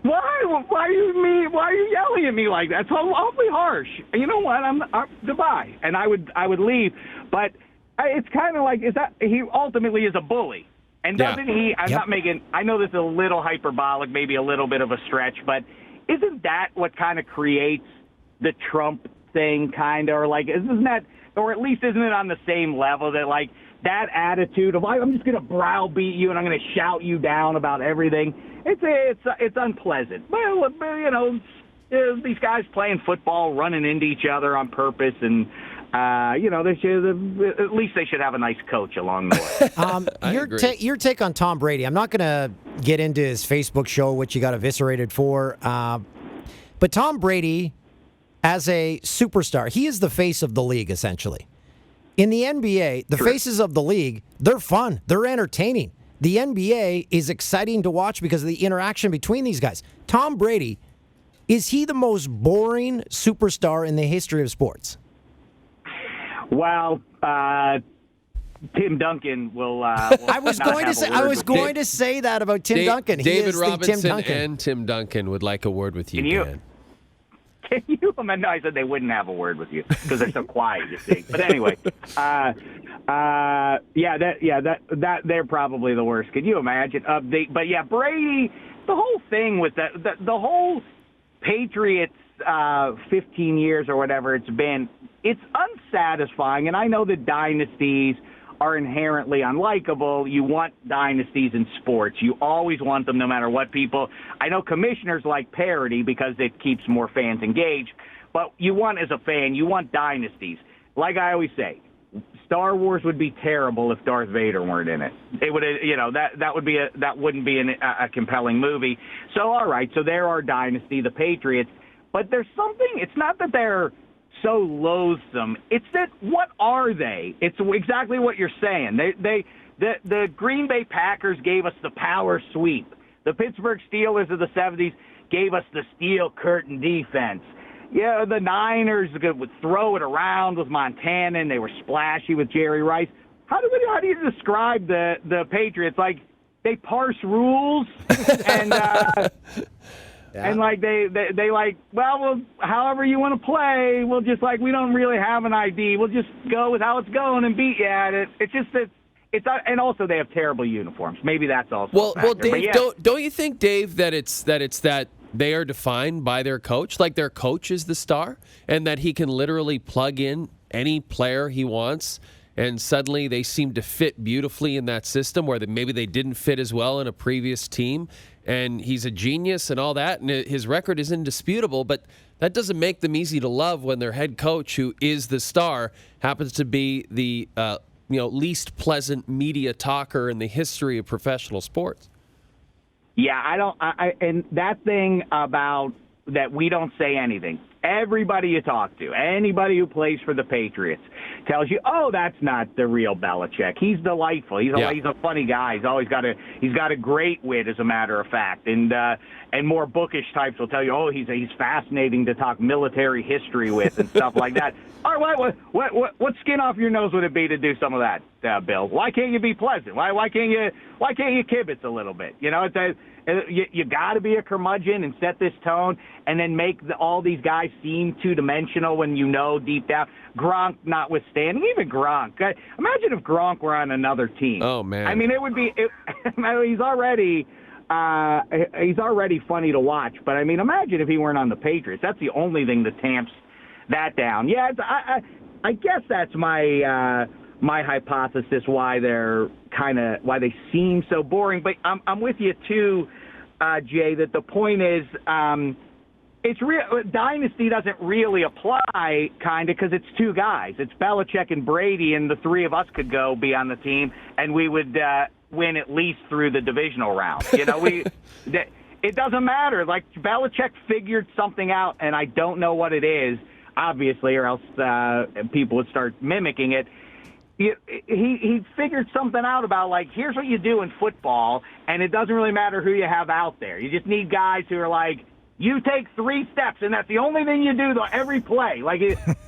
Why are you yelling at me like that? It's awfully harsh. You know what? I'm goodbye, and I would leave. But it's kind of like, is that he ultimately is a bully, and doesn't he? I know this is a little hyperbolic, maybe a little bit of a stretch, but isn't that what kind of creates the Trump thing, kind of, or like isn't that, or at least isn't it on the same level that like that attitude of I'm just going to browbeat you and I'm going to shout you down about everything? It's unpleasant. Well, these guys playing football, running into each other on purpose, and they should at least they should have a nice coach along the way. Your take on Tom Brady. I'm not going to get into his Facebook show, which he got eviscerated for. But Tom Brady, as a superstar, he is the face of the league, essentially. In the NBA, the faces of the league, they're fun. They're entertaining. The NBA is exciting to watch because of the interaction between these guys. Tom Brady, is he the most boring superstar in the history of sports? Well, Tim Duncan will. I was going to say that about Tim Duncan. David Robinson and Tim Duncan would like a word with you, Dan. Can you imagine? No, I said they wouldn't have a word with you because they're so quiet. You see, but anyway, they're probably the worst. Can you imagine? But yeah, Brady. The whole thing with the whole Patriots 15 years or whatever it's been. It's unsatisfying, and I know that dynasties are inherently unlikable. You want dynasties in sports. You always want them no matter what people. I know commissioners like parity because it keeps more fans engaged, but you want, as a fan, you want dynasties. Like I always say, Star Wars would be terrible if Darth Vader weren't in it. It would, that wouldn't be a compelling movie. So, all right, so there are dynasty, the Patriots, but there's something, it's not that they're so loathsome. It's that, what are they? It's exactly what you're saying. The Green Bay Packers gave us the power sweep. The Pittsburgh Steelers of the 70s gave us the steel curtain defense. Yeah, the Niners would throw it around with Montana, and they were splashy with Jerry Rice. How do you describe the Patriots? Like, they parse rules and and like they like, well, however you want to play, we'll just, like, we don't really have an ID. We'll just go with how it's going and beat you at it. It's just that it's and also they have terrible uniforms. Maybe that's also well, Dave, don't you think, Dave, that it's that they are defined by their coach, like their coach is the star, and that he can literally plug in any player he wants, and suddenly they seem to fit beautifully in that system where maybe they didn't fit as well in a previous team, and he's a genius and all that, and his record is indisputable, but that doesn't make them easy to love when their head coach, who is the star, happens to be the least pleasant media talker in the history of professional sports. Yeah, and that thing about that we don't say anything. Everybody you talk to, anybody who plays for the Patriots, tells you, "Oh, that's not the real Belichick. He's delightful. He's a funny guy. He's got a great wit, as a matter of fact." And more bookish types will tell you, "Oh, he's fascinating to talk military history with and stuff like that." All right, what skin off your nose would it be to do some of that, Bill? Why can't you be pleasant? Why can't you kibitz a little bit? You got to be a curmudgeon and set this tone, and then make all these guys seem two-dimensional when you know deep down. Gronk notwithstanding, even Gronk. Imagine if Gronk were on another team. Oh man! I mean, it would be. He's already funny to watch, but I mean, imagine if he weren't on the Patriots. That's the only thing that tamps that down. Yeah, I guess that's my hypothesis why they seem so boring. But I'm with you too, Jay. That the point is, it's real. Dynasty doesn't really apply, because it's two guys. It's Belichick and Brady, and the three of us could be on the team, and we would win at least through the divisional round. It doesn't matter. Like, Belichick figured something out, and I don't know what it is, obviously, or else people would start mimicking it. He figured something out about, like, here's what you do in football, and it doesn't really matter who you have out there. You just need guys who are like, you take 3 steps, and that's the only thing you do every play. Like,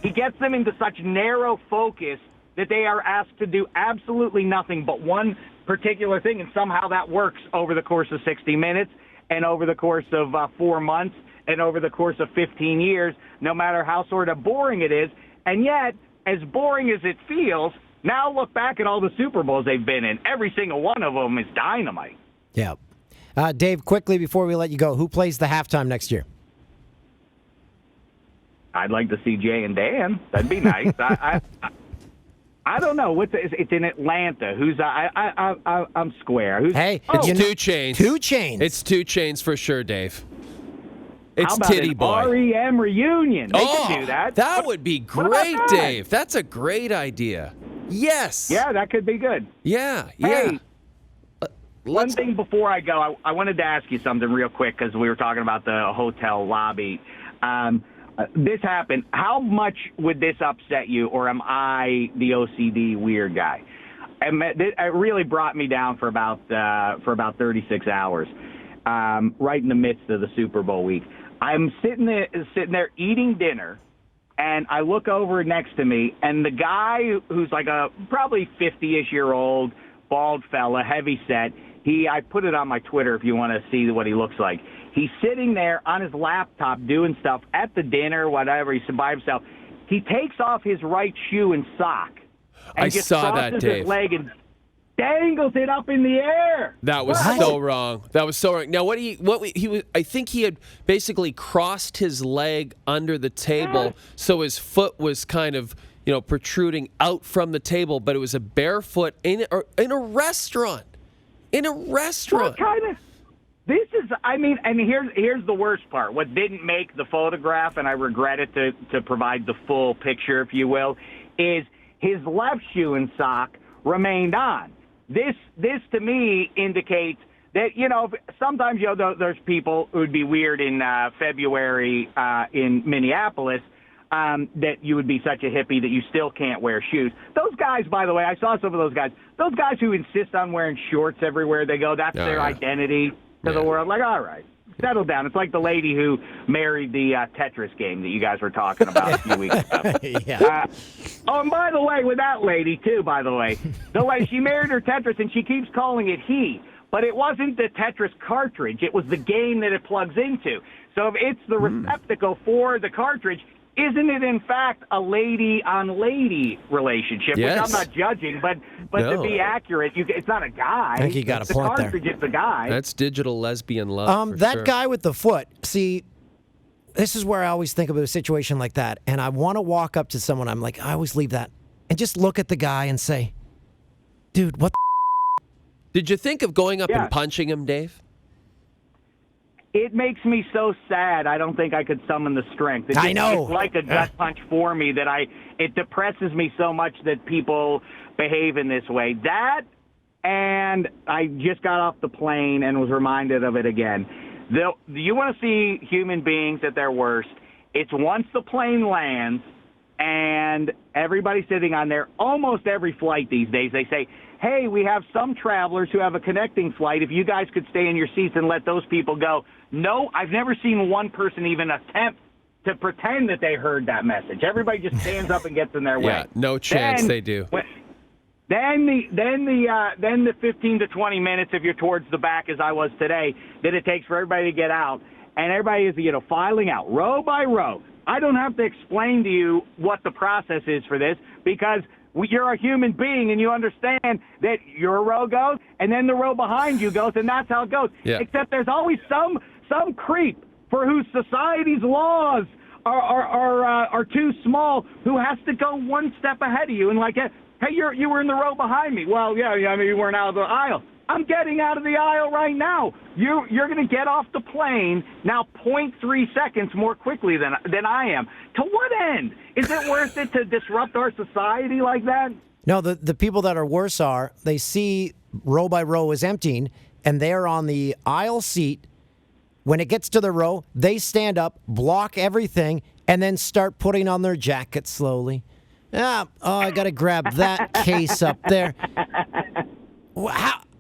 he gets them into such narrow focus that they are asked to do absolutely nothing but one particular thing, and somehow that works over the course of 60 minutes and over the course of 4 months and over the course of 15 years, no matter how sort of boring it is. And yet, as boring as it feels, now look back at all the Super Bowls they've been in. Every single one of them is dynamite. Yeah. Dave, quickly before we let you go, who plays the halftime next year? I'd like to see Jay and Dan. That'd be nice. I don't know. It's in Atlanta. I'm square. It's 2 Chainz. 2 Chainz. It's 2 Chainz for sure, Dave. It's How about Titty an Boy. REM reunion? They could do that. That would be What about great, that? Dave. That's a great idea. Yes. Yeah, that could be good. Yeah. Hey, one Let's- thing before I go, I wanted to ask you something real quick because we were talking about the hotel lobby. This happened. How much would this upset you, or am I the OCD weird guy? It really brought me down for about 36 hours, right in the midst of the Super Bowl week. I'm sitting there eating dinner, and I look over next to me, and the guy who's like a probably 50-ish year old bald fella, heavy set. I put it on my Twitter if you want to see what he looks like. He's sitting there on his laptop doing stuff at the dinner, whatever. He's by himself. He takes off his right shoe and sock. And I just saw crosses that, Dave. his leg and dangles it up in the air. That was so wrong. That was so wrong. Now, I think he had basically crossed his leg under the table, so his foot was kind of, protruding out from the table, but it was a barefoot in a restaurant. In a restaurant. What kind of? This is, and here's the worst part. What didn't make the photograph, and I regret it to provide the full picture, if you will, is his left shoe and sock remained on. This to me indicates that, sometimes, there's people who would be weird in February in Minneapolis, that you would be such a hippie that you still can't wear shoes. Those guys, by the way, I saw some of those guys who insist on wearing shorts everywhere they go. That's their identity to the world. Like, all right, settle down. It's like the lady who married the Tetris game that you guys were talking about a few weeks ago. Yeah. And by the way, with that lady, too, the way she married her Tetris, and she keeps calling it he, but it wasn't the Tetris cartridge. It was the game that it plugs into. So if it's the receptacle for the cartridge, isn't it, in fact, a lady-on-lady relationship? Yes. Which I'm not judging, but No. to be accurate, it's not a guy. I think you got a The point there. cartridge is the guy. That's digital lesbian love. for That sure. guy with the foot, see, this is where I always think about a situation like that, and I want to walk up to someone, I'm like, I always leave that, and just look at the guy and say, dude, what the Did you think of going up Yeah. and punching him, Dave? It makes me so sad. I don't think I could summon the strength. I know. It's like a gut punch for me that it depresses me so much that people behave in this way. That, and I just got off the plane and was reminded of it again. You want to see human beings at their worst. It's once the plane lands and everybody's sitting on there. Almost every flight these days, they say, hey, we have some travelers who have a connecting flight. If you guys could stay in your seats and let those people go. No, I've never seen one person even attempt to pretend that they heard that message. Everybody just stands up and gets in their way. Yeah, no chance they do. Then the 15 to 20 minutes, if you're towards the back as I was today, that it takes for everybody to get out, and everybody is filing out row by row. I don't have to explain to you what the process is for this because you're a human being and you understand that your row goes and then the row behind you goes, and that's how it goes. Yeah. Except there's always some creep for whose society's laws are too small who has to go one step ahead of you and like, hey, you were in the row behind me. Well, yeah, you weren't out of the aisle. I'm getting out of the aisle right now. You're going to get off the plane now 0.3 seconds more quickly than I am. To what end? Is it worth it to disrupt our society like that? No, the people that are worse are, they see row by row is emptying, and they're on the aisle seat. When it gets to the row, they stand up, block everything, and then start putting on their jacket slowly. I got to grab that case up there.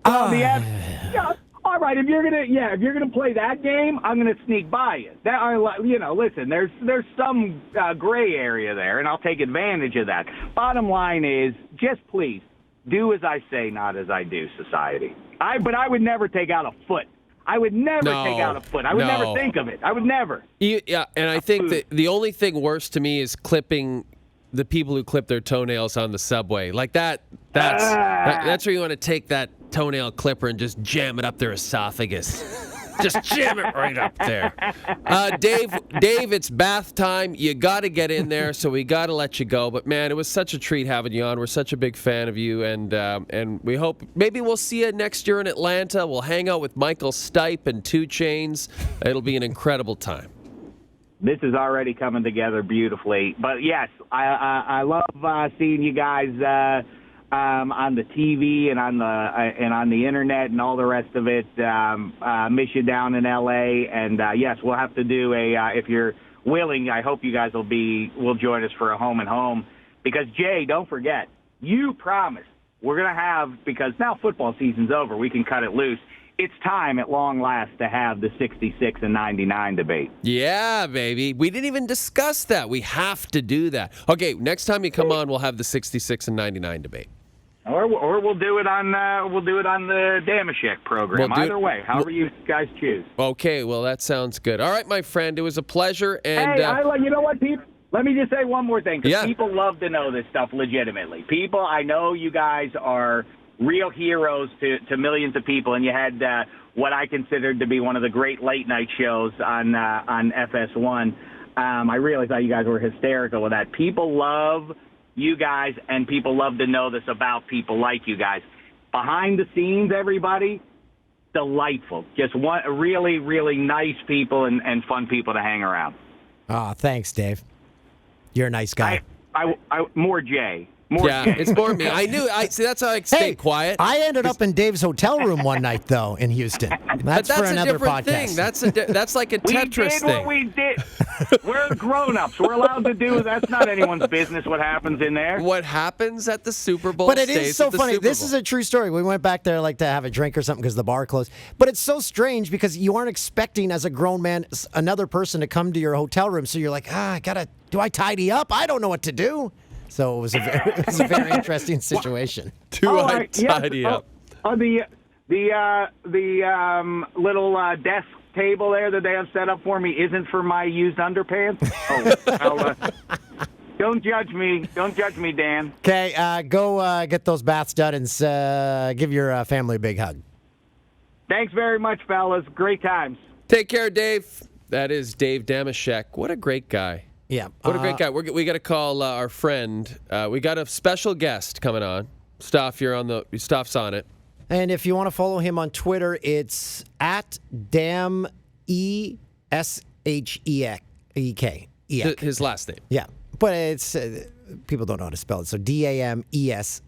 All right, if you're gonna play that game, I'm gonna sneak by you. Listen, there's some gray area there, and I'll take advantage of that. Bottom line is, just please do as I say, not as I do, society. But I would never take out a foot. I would never take out a foot. I would never think of it. I would never. Yeah, and I think that the only thing worse to me is clipping the people who clip their toenails on the subway. Like that's where you want to take that toenail clipper and just jam it up their esophagus. Just jam it right up there. Dave, it's bath time. You got to get in there, so we got to let you go. But, man, it was such a treat having you on. We're such a big fan of you, and we hope maybe we'll see you next year in Atlanta. We'll hang out with Michael Stipe and 2 Chainz. It'll be an incredible time. this is already coming together beautifully. But yes, I love seeing you guys on the TV and on the internet and all the rest of it. Miss you down in LA, and yes, we'll have to do if you're willing. I hope you guys will join us for a home and home, because Jay, don't forget, you promised we're gonna have, because now football season's over, we can cut it loose. It's time at long last to have the 66 and 99 debate. Yeah, baby. We didn't even discuss that. We have to do that. Okay, next time you come on, we'll have the 66 and 99 debate. Or we'll do it on the Dameshek program. Either way, however you guys choose. Okay, well that sounds good. All right, my friend, it was a pleasure. And hey, you know what, people? Let me just say one more thing, because yeah. people love to know this stuff legitimately. People, I know you guys are real heroes to millions of people, and you had what I considered to be one of the great late-night shows on FS1. I really thought you guys were hysterical with that. People love you guys, and people love to know this about people like you guys. Behind the scenes, everybody, delightful. Just really, really nice people and fun people to hang around. Oh, thanks, Dave. You're a nice guy. More Jay. It's more me. I knew. See, that's how I stay quiet. I ended up in Dave's hotel room one night, though, in Houston. That's for another podcast. Thing. That's like a Tetris thing. We did what we did. We're grown-ups. We're allowed to do. That's not anyone's business what happens in there. What happens at the Super Bowl? But it is so funny. This Bowl. is a true story. We went back there like to have a drink or something because the bar closed. But it's so strange because you aren't expecting, as a grown man, another person to come to your hotel room. So you're like, do I tidy up? I don't know what to do. So it was a very interesting situation. Tidy up? The little desk table there that they have set up for me isn't for my used underpants. Don't judge me. Don't judge me, Dan. Okay, go get those baths done and give your family a big hug. Thanks very much, fellas. Great times. Take care, Dave. That is Dave Dameshek. What a great guy. Yeah. What a great guy. We got to call our friend. We got a special guest coming on. Staff's on it. And if you want to follow him on Twitter, it's at Dameshek. His last name. Yeah. But it's people don't know how to spell it. So Dameshek.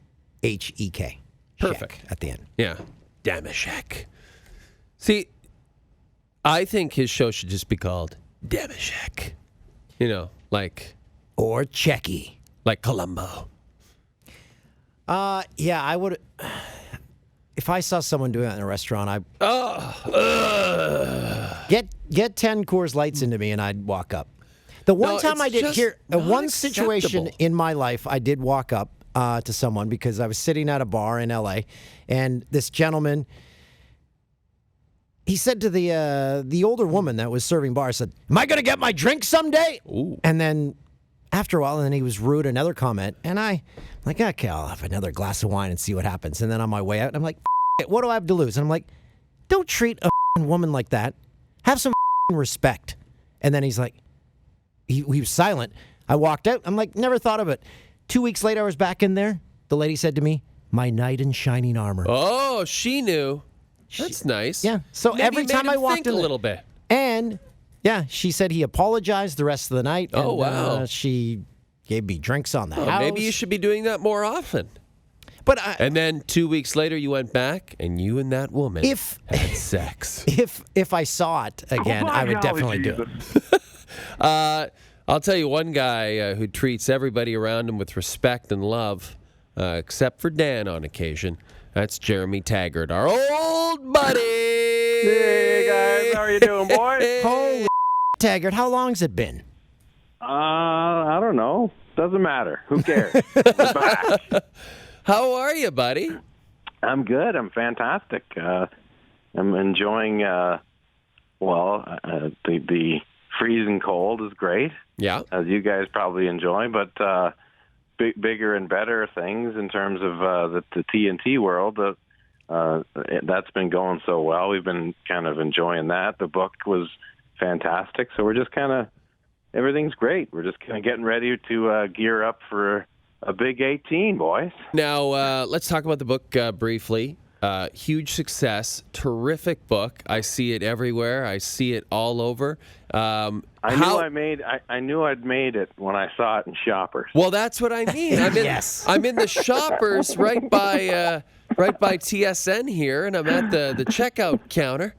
Perfect. At the end. Yeah. Dameshek. See, I think his show should just be called Dameshek. You know, like... Or Checky. Like Columbo. Yeah, I would... If I saw someone doing that in a restaurant, get 10 Coors Lights into me and I'd walk up. The one time I did here, one situation in my life, I did walk up to someone because I was sitting at a bar in LA, and this gentleman... He said to the older woman that was serving bar, said, "Am I going to get my drink someday?" Ooh. And then after a while, and then he was rude, another comment. And I'm like, okay, I'll have another glass of wine and see what happens. And then on my way out, I'm like, it, what do I have to lose? And I'm like, don't treat a woman like that. Have some respect. And then he's like, he was silent. I walked out. I'm like, never thought of it. 2 weeks later, I was back in there. The lady said to me, "My knight in shining armor." Oh, she knew. That's nice. Yeah. So maybe every time I walked in a little bit. And yeah, she said he apologized the rest of the night. Oh, and, wow. She gave me drinks on the house. Maybe you should be doing that more often. But and then 2 weeks later, you went back, and you and that woman had sex. If I saw it again, I would definitely do it. I'll tell you one guy who treats everybody around him with respect and love, except for Dan on occasion. That's Jeremy Taggart, our old buddy. Hey, guys. How are you doing, boys? Holy Taggart, how long's it been? I don't know. Doesn't matter. Who cares? We're back. How are you, buddy? I'm good. I'm fantastic. I'm enjoying, the freezing cold is great. Yeah. As you guys probably enjoy, but bigger and better things in terms of the TNT world. That's been going so well. We've been kind of enjoying that. The book was fantastic. So we're just kind of, everything's great. We're just kind of getting ready to gear up for a big 18, boys. Now, let's talk about the book briefly. Huge success, terrific book. I see it everywhere. I see it all over. I knew I'd made it when I saw it in Shoppers. Well, that's what I mean. I'm in the Shoppers right by TSN here, and I'm at the checkout counter.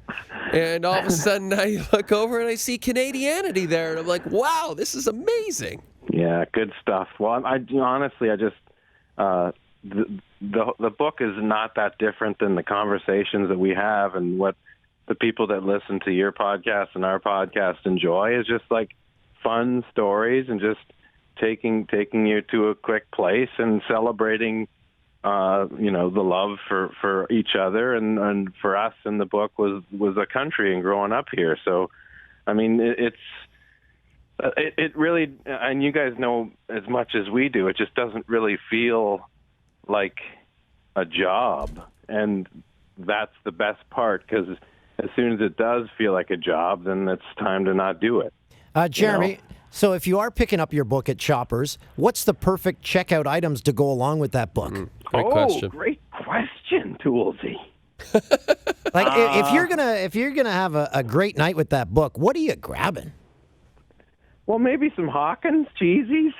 And all of a sudden, I look over and I see Canadianity there, and I'm like, "Wow, this is amazing." Yeah, good stuff. Well, honestly, the book is not that different than the conversations that we have and what the people that listen to your podcast and our podcast enjoy. Is just like fun stories and just taking you to a quick place and celebrating the love for each other and for us in the book was a country and growing up here. So, I mean, it really, and you guys know as much as we do, it just doesn't really feel like a job. And that's the best part, because as soon as it does feel like a job, then it's time to not do it. Jeremy, so if you are picking up your book at Shoppers, what's the perfect checkout items to go along with that book? Great question. Great question, Toolsy. Like if you're gonna have a great night with that book, what are you grabbing? Well, maybe some Hawkins cheesies.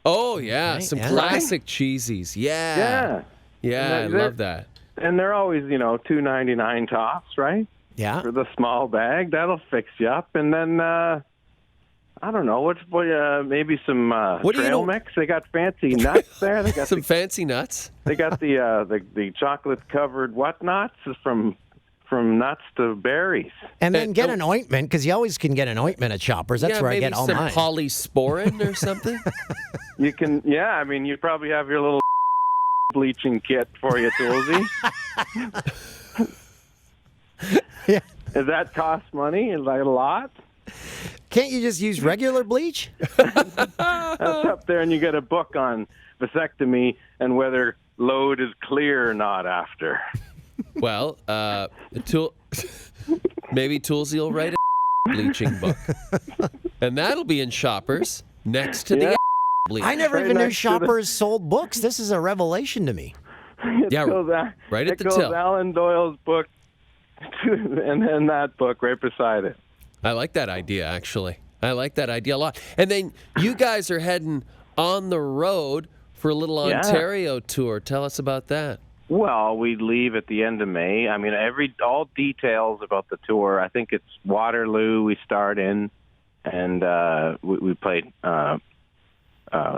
Oh yeah, some classic cheesies. Yeah, I love that. And they're always $2.99 tops, right? Yeah, for the small bag. That'll fix you up. And then I don't know maybe some trail mix. They got fancy nuts there. They got some fancy nuts. They got the chocolate covered whatnots from nuts to berries. And then get an ointment, because you always can get an ointment at Shoppers. That's where I get all mine. Maybe some polysporin or something. You can, I mean, you probably have your little bleaching kit for you, Toolsy. Yeah. Does that cost money? Is that a lot? Can't you just use regular bleach? That's up there, and you get a book on vasectomy and whether load is clear or not after. Well, maybe Toolsy will write a bleaching book. And that'll be in Shoppers next to the bleach. I never even knew Shoppers sold books. This is a revelation to me. Right at the till. Alan Doyle's book and then that book right beside it. I like that idea, actually. I like that idea a lot. And then you guys are heading on the road for a little Ontario tour. Tell us about that. Well, we leave at the end of May. I mean, all details about the tour. I think it's Waterloo we start in, and we played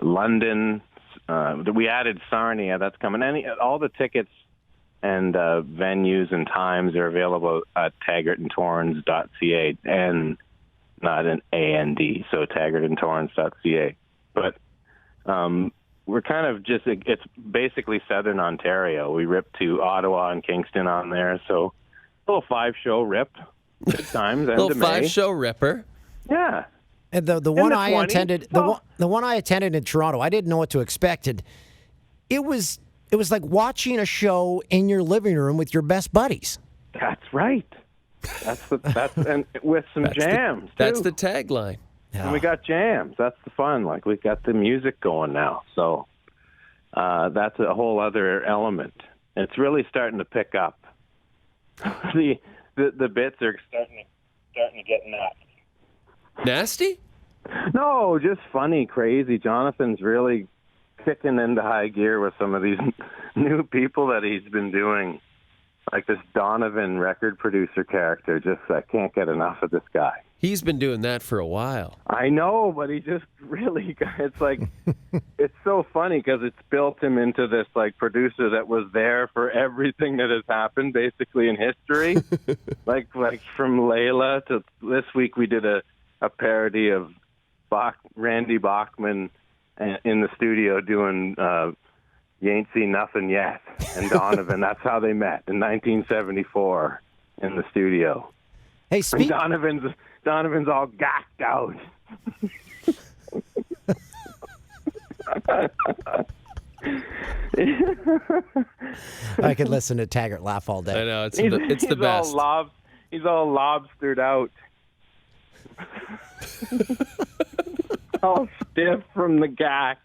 London. We added Sarnia. That's coming. All the tickets and venues and times are available at taggartandtorrens.ca, and not an A-N-D, so taggartandtorrens.ca. But we're kind of it's basically southern Ontario. We ripped to Ottawa and Kingston on there, so a little 5-show rip. Good times. Little 5-show ripper. Yeah. And the one I attended, the one I attended in Toronto, I didn't know what to expect. And it was like watching a show in your living room with your best buddies. That's right. That's and with some jams. That's the tagline. And we got jams. That's the fun. Like, we got the music going now. So that's a whole other element. It's really starting to pick up. The bits are starting to get nuts. Nasty? No, just funny, crazy. Jonathan's really kicking into high gear with some of these new people that he's been doing. Like this Donovan record producer character. I can't get enough of this guy. He's been doing that for a while. I know, but he just really, it's like, it's so funny because it's built him into this like producer that was there for everything that has happened basically in history. like from Layla to this week we did a parody of Randy Bachman in the studio doing You Ain't Seen Nothing Yet, and Donovan. That's how they met in 1974 in the studio. Hey, Donovan's all gacked out. I could listen to Taggart laugh all day. I know, it's the best. He's all lobstered out. All stiff from the gack.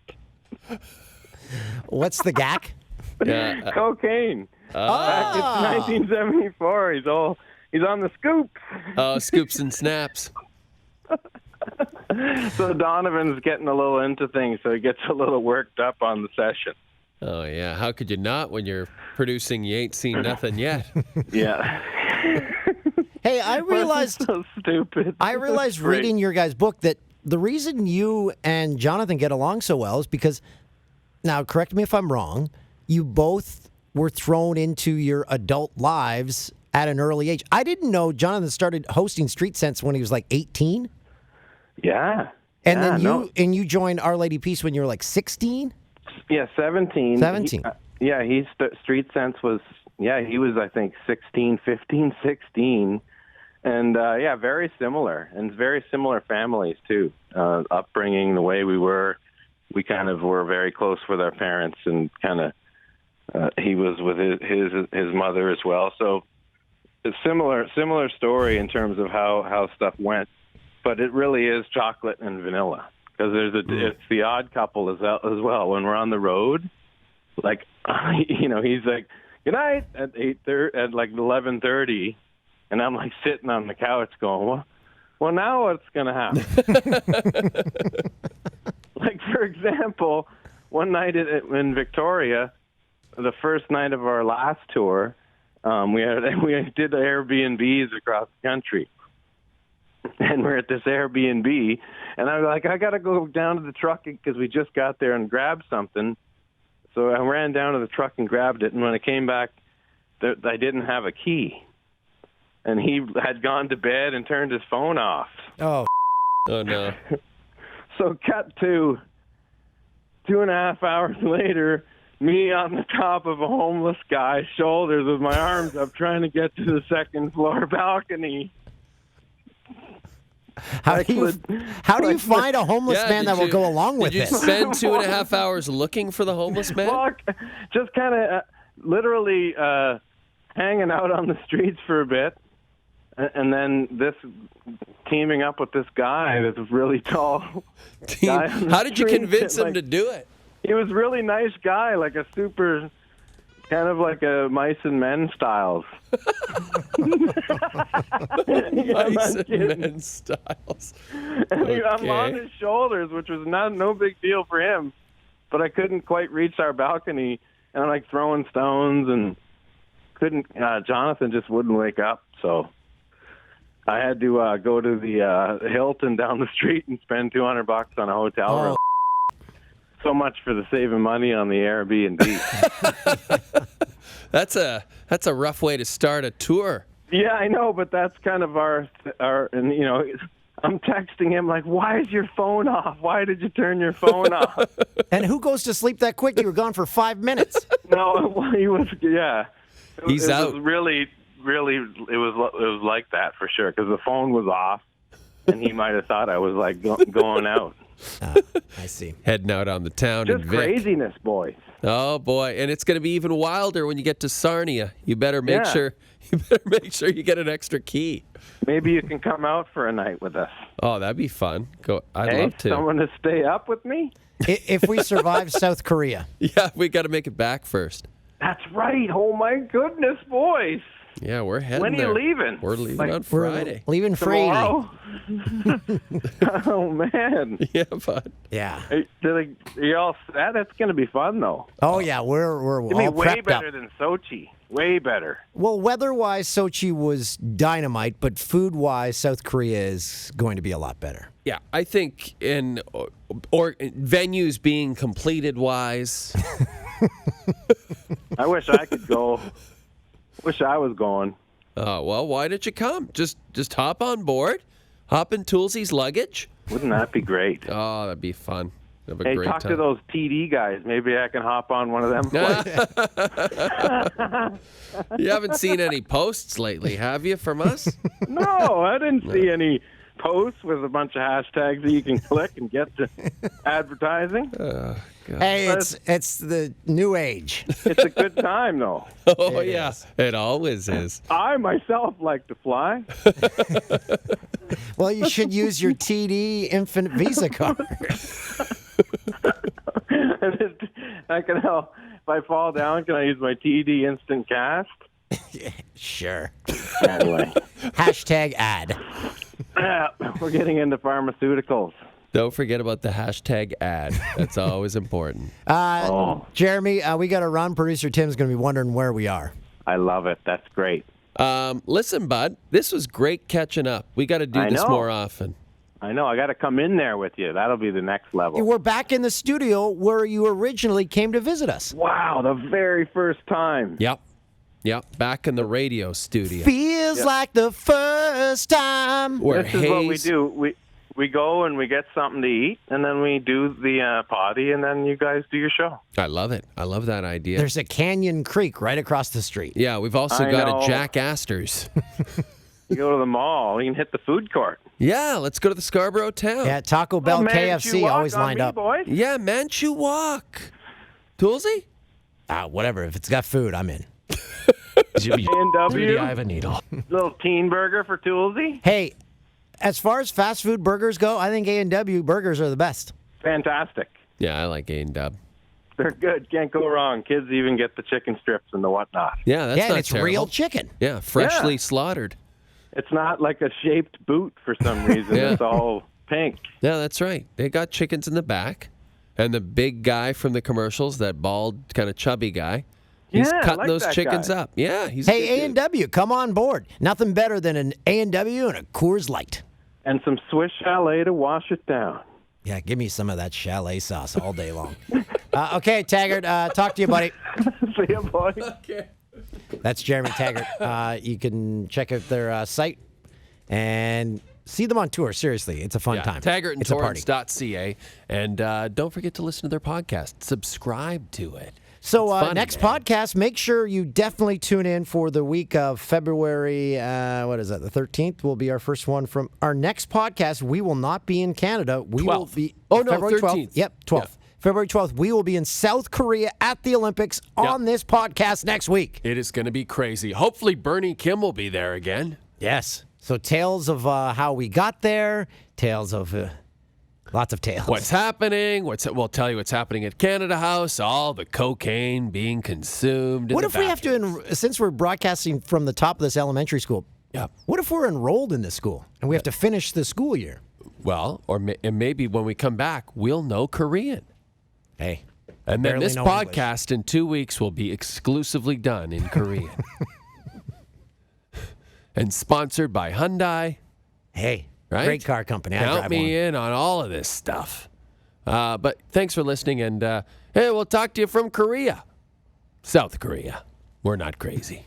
What's the gack? Yeah. Cocaine. Back in 1974. He's on the scoop. Oh, scoops and snaps. So Donovan's getting a little into things, so he gets a little worked up on the session. Oh, yeah. How could you not when you're producing You Ain't Seen Nothing Yet? Yeah. Hey, I realized so stupid. I realized reading your guys' book that the reason you and Jonathan get along so well is because, now correct me if I'm wrong, you both were thrown into your adult lives at an early age. I didn't know Jonathan started hosting Street Sense when he was like 18. Yeah. And then you joined Our Lady Peace when you were like 16? Yeah, 17. 17. Street Sense was, he was, I think, 15, 16. And, very similar. And very similar families, too. Upbringing, the way we were. We kind of were very close with our parents, and kind of he was with his mother as well. So it's similar story in terms of how stuff went. But it really is chocolate and vanilla, because it's the odd couple as well. When we're on the road, like, he's like, good night at 8:30, at like 11:30, and I'm like sitting on the couch going, well, now what's gonna happen? Like, for example, one night in Victoria, the first night of our last tour, we did Airbnbs across the country. And we're at this Airbnb, and I'm like, I got to go down to the truck because we just got there and grabbed something. So I ran down to the truck and grabbed it, and when I came back, I didn't have a key. And he had gone to bed and turned his phone off. Oh, no. So cut to 2.5 hours later, me on the top of a homeless guy's shoulders with my arms up trying to get to the second floor balcony. How do you find a homeless man that will go along with it? Did you spend 2.5 hours looking for the homeless man? Well, just kind of literally hanging out on the streets for a bit, and then teaming up with this guy that's really tall. How did you convince him to do it? He was a really nice guy, like a super... kind of like a mice and men styles. Mice and men styles. Okay. I'm on his shoulders, which was no big deal for him, but I couldn't quite reach our balcony, and I'm like throwing stones and couldn't. Jonathan just wouldn't wake up, so I had to go to the Hilton down the street and spend $200 on a hotel room. So much for the saving money on the Airbnb. That's a rough way to start a tour. Yeah, I know, but that's kind of our and I'm texting him like, why is your phone off? Why did you turn your phone off? And who goes to sleep that quick? You were gone for 5 minutes. No, he was. Yeah, he's out. It was really, it was like that for sure, because the phone was off, and he might have thought I was like going out. I see. Heading out on the town. Just in Vic. Craziness, boys. Oh boy, and it's going to be even wilder when you get to Sarnia. You better make sure. You better make sure you get an extra key. Maybe you can come out for a night with us. Oh, that'd be fun. I'd love to. Someone to stay up with me. If we survive South Korea. Yeah, we got to make it back first. That's right. Oh my goodness, boys. Yeah, we're heading When are you leaving? We're leaving on Friday. We're leaving freely. Oh, man. Yeah, bud. Yeah. Are you all set? It's going to be fun, though. Oh, yeah. We're all way prepped better up. than Sochi. Way better. Well, weather-wise, Sochi was dynamite, but food-wise, South Korea is going to be a lot better. Yeah, I think or venues being completed-wise. I wish I could go. Wish I was going. Well, why didn't you come? Just hop on board, hop in Toolsy's luggage. Wouldn't that be great? Oh, that'd be fun. Have a Hey, great talk time. to those TD guys. Maybe I can hop on one of them flights. You haven't seen any posts lately, have you, from us? No, I didn't see any posts with a bunch of hashtags that you can click and get to advertising. Hey, it's the new age. It's a good time, though. Oh, yeah. It always is. I myself like to fly. Well, you should use your TD Infinite Visa card. I can help. If I fall down, can I use my TD instant cast? Sure. Anyway. Hashtag ad. We're getting into pharmaceuticals. Don't forget about the hashtag ad. That's always important. Jeremy, we got to run. Producer Tim's going to be wondering where we are. I love it. That's great. Listen, bud, this was great catching up. We got to do this more often. I know. I got to come in there with you. That'll be the next level. We're back in the studio where you originally came to visit us. Wow, the very first time. Yep. Back in the radio studio. Feels like the first time. This is what we do. We go and we get something to eat, and then we do the potty, and then you guys do your show. I love it. I love that idea. There's a Canyon Creek right across the street. Yeah, we've also got a Jack Astor's. You go to the mall, you can hit the food court. Yeah, let's go to the Scarborough town. Yeah, Taco Bell, KFC, always lined me, up. Boys. Yeah, Manchu Walk. Toolsy? Whatever. If it's got food, I'm in. A&W. I have a needle. Little teen burger for Toolsy. Hey, as far as fast food burgers go, I think A&W burgers are the best. Fantastic. Yeah, I like A&W. They're good. Can't go wrong. Kids even get the chicken strips and the whatnot. Yeah, that's and not it's terrible. real chicken. Yeah, freshly slaughtered. It's not like a shaped boot for some reason. Yeah. It's all pink. Yeah, that's right. They got chickens in the back. And the big guy from the commercials, that bald, kind of chubby guy, he's Yeah, I cutting like those that chickens guy. up. Yeah, he's Hey, A&W, come on board. Nothing better than an A&W and a Coors Light. And some Swiss Chalet to wash it down. Yeah, give me some of that chalet sauce all day long. Okay, Taggart, talk to you, buddy. See you, boys. That's Jeremy Taggart. You can check out their site and see them on tour. Seriously, it's a fun time. Taggart and it's a party. Torrens.ca. And don't forget to listen to their podcast. Subscribe to it. So It's funny, next man. podcast, make sure you definitely tune in for the week of February, what is that, the 13th will be our first one from our next podcast. We will not be in Canada. We will 12th. be Oh, no, February 13th. 12th. Yep, 12th. Yeah. February 12th, we will be in South Korea at the Olympics on this podcast next week. It is going to be crazy. Hopefully Bernie Kim will be there again. Yes. So tales of how we got there, tales of lots of tales. What's happening? We'll tell you what's happening at Canada House. All the cocaine being consumed. What if we have to, since we're broadcasting from the top of this elementary school, what if we're enrolled in this school and we have to finish the school year? Well, and maybe when we come back, we'll know Korean. Hey. And then barely this know podcast in 2 weeks will be exclusively done in Korean. And sponsored by Hyundai. Hey, right? Great car company. I Count drive me one. in on all of this stuff. But thanks for listening, and hey, we'll talk to you from Korea. South Korea. We're not crazy.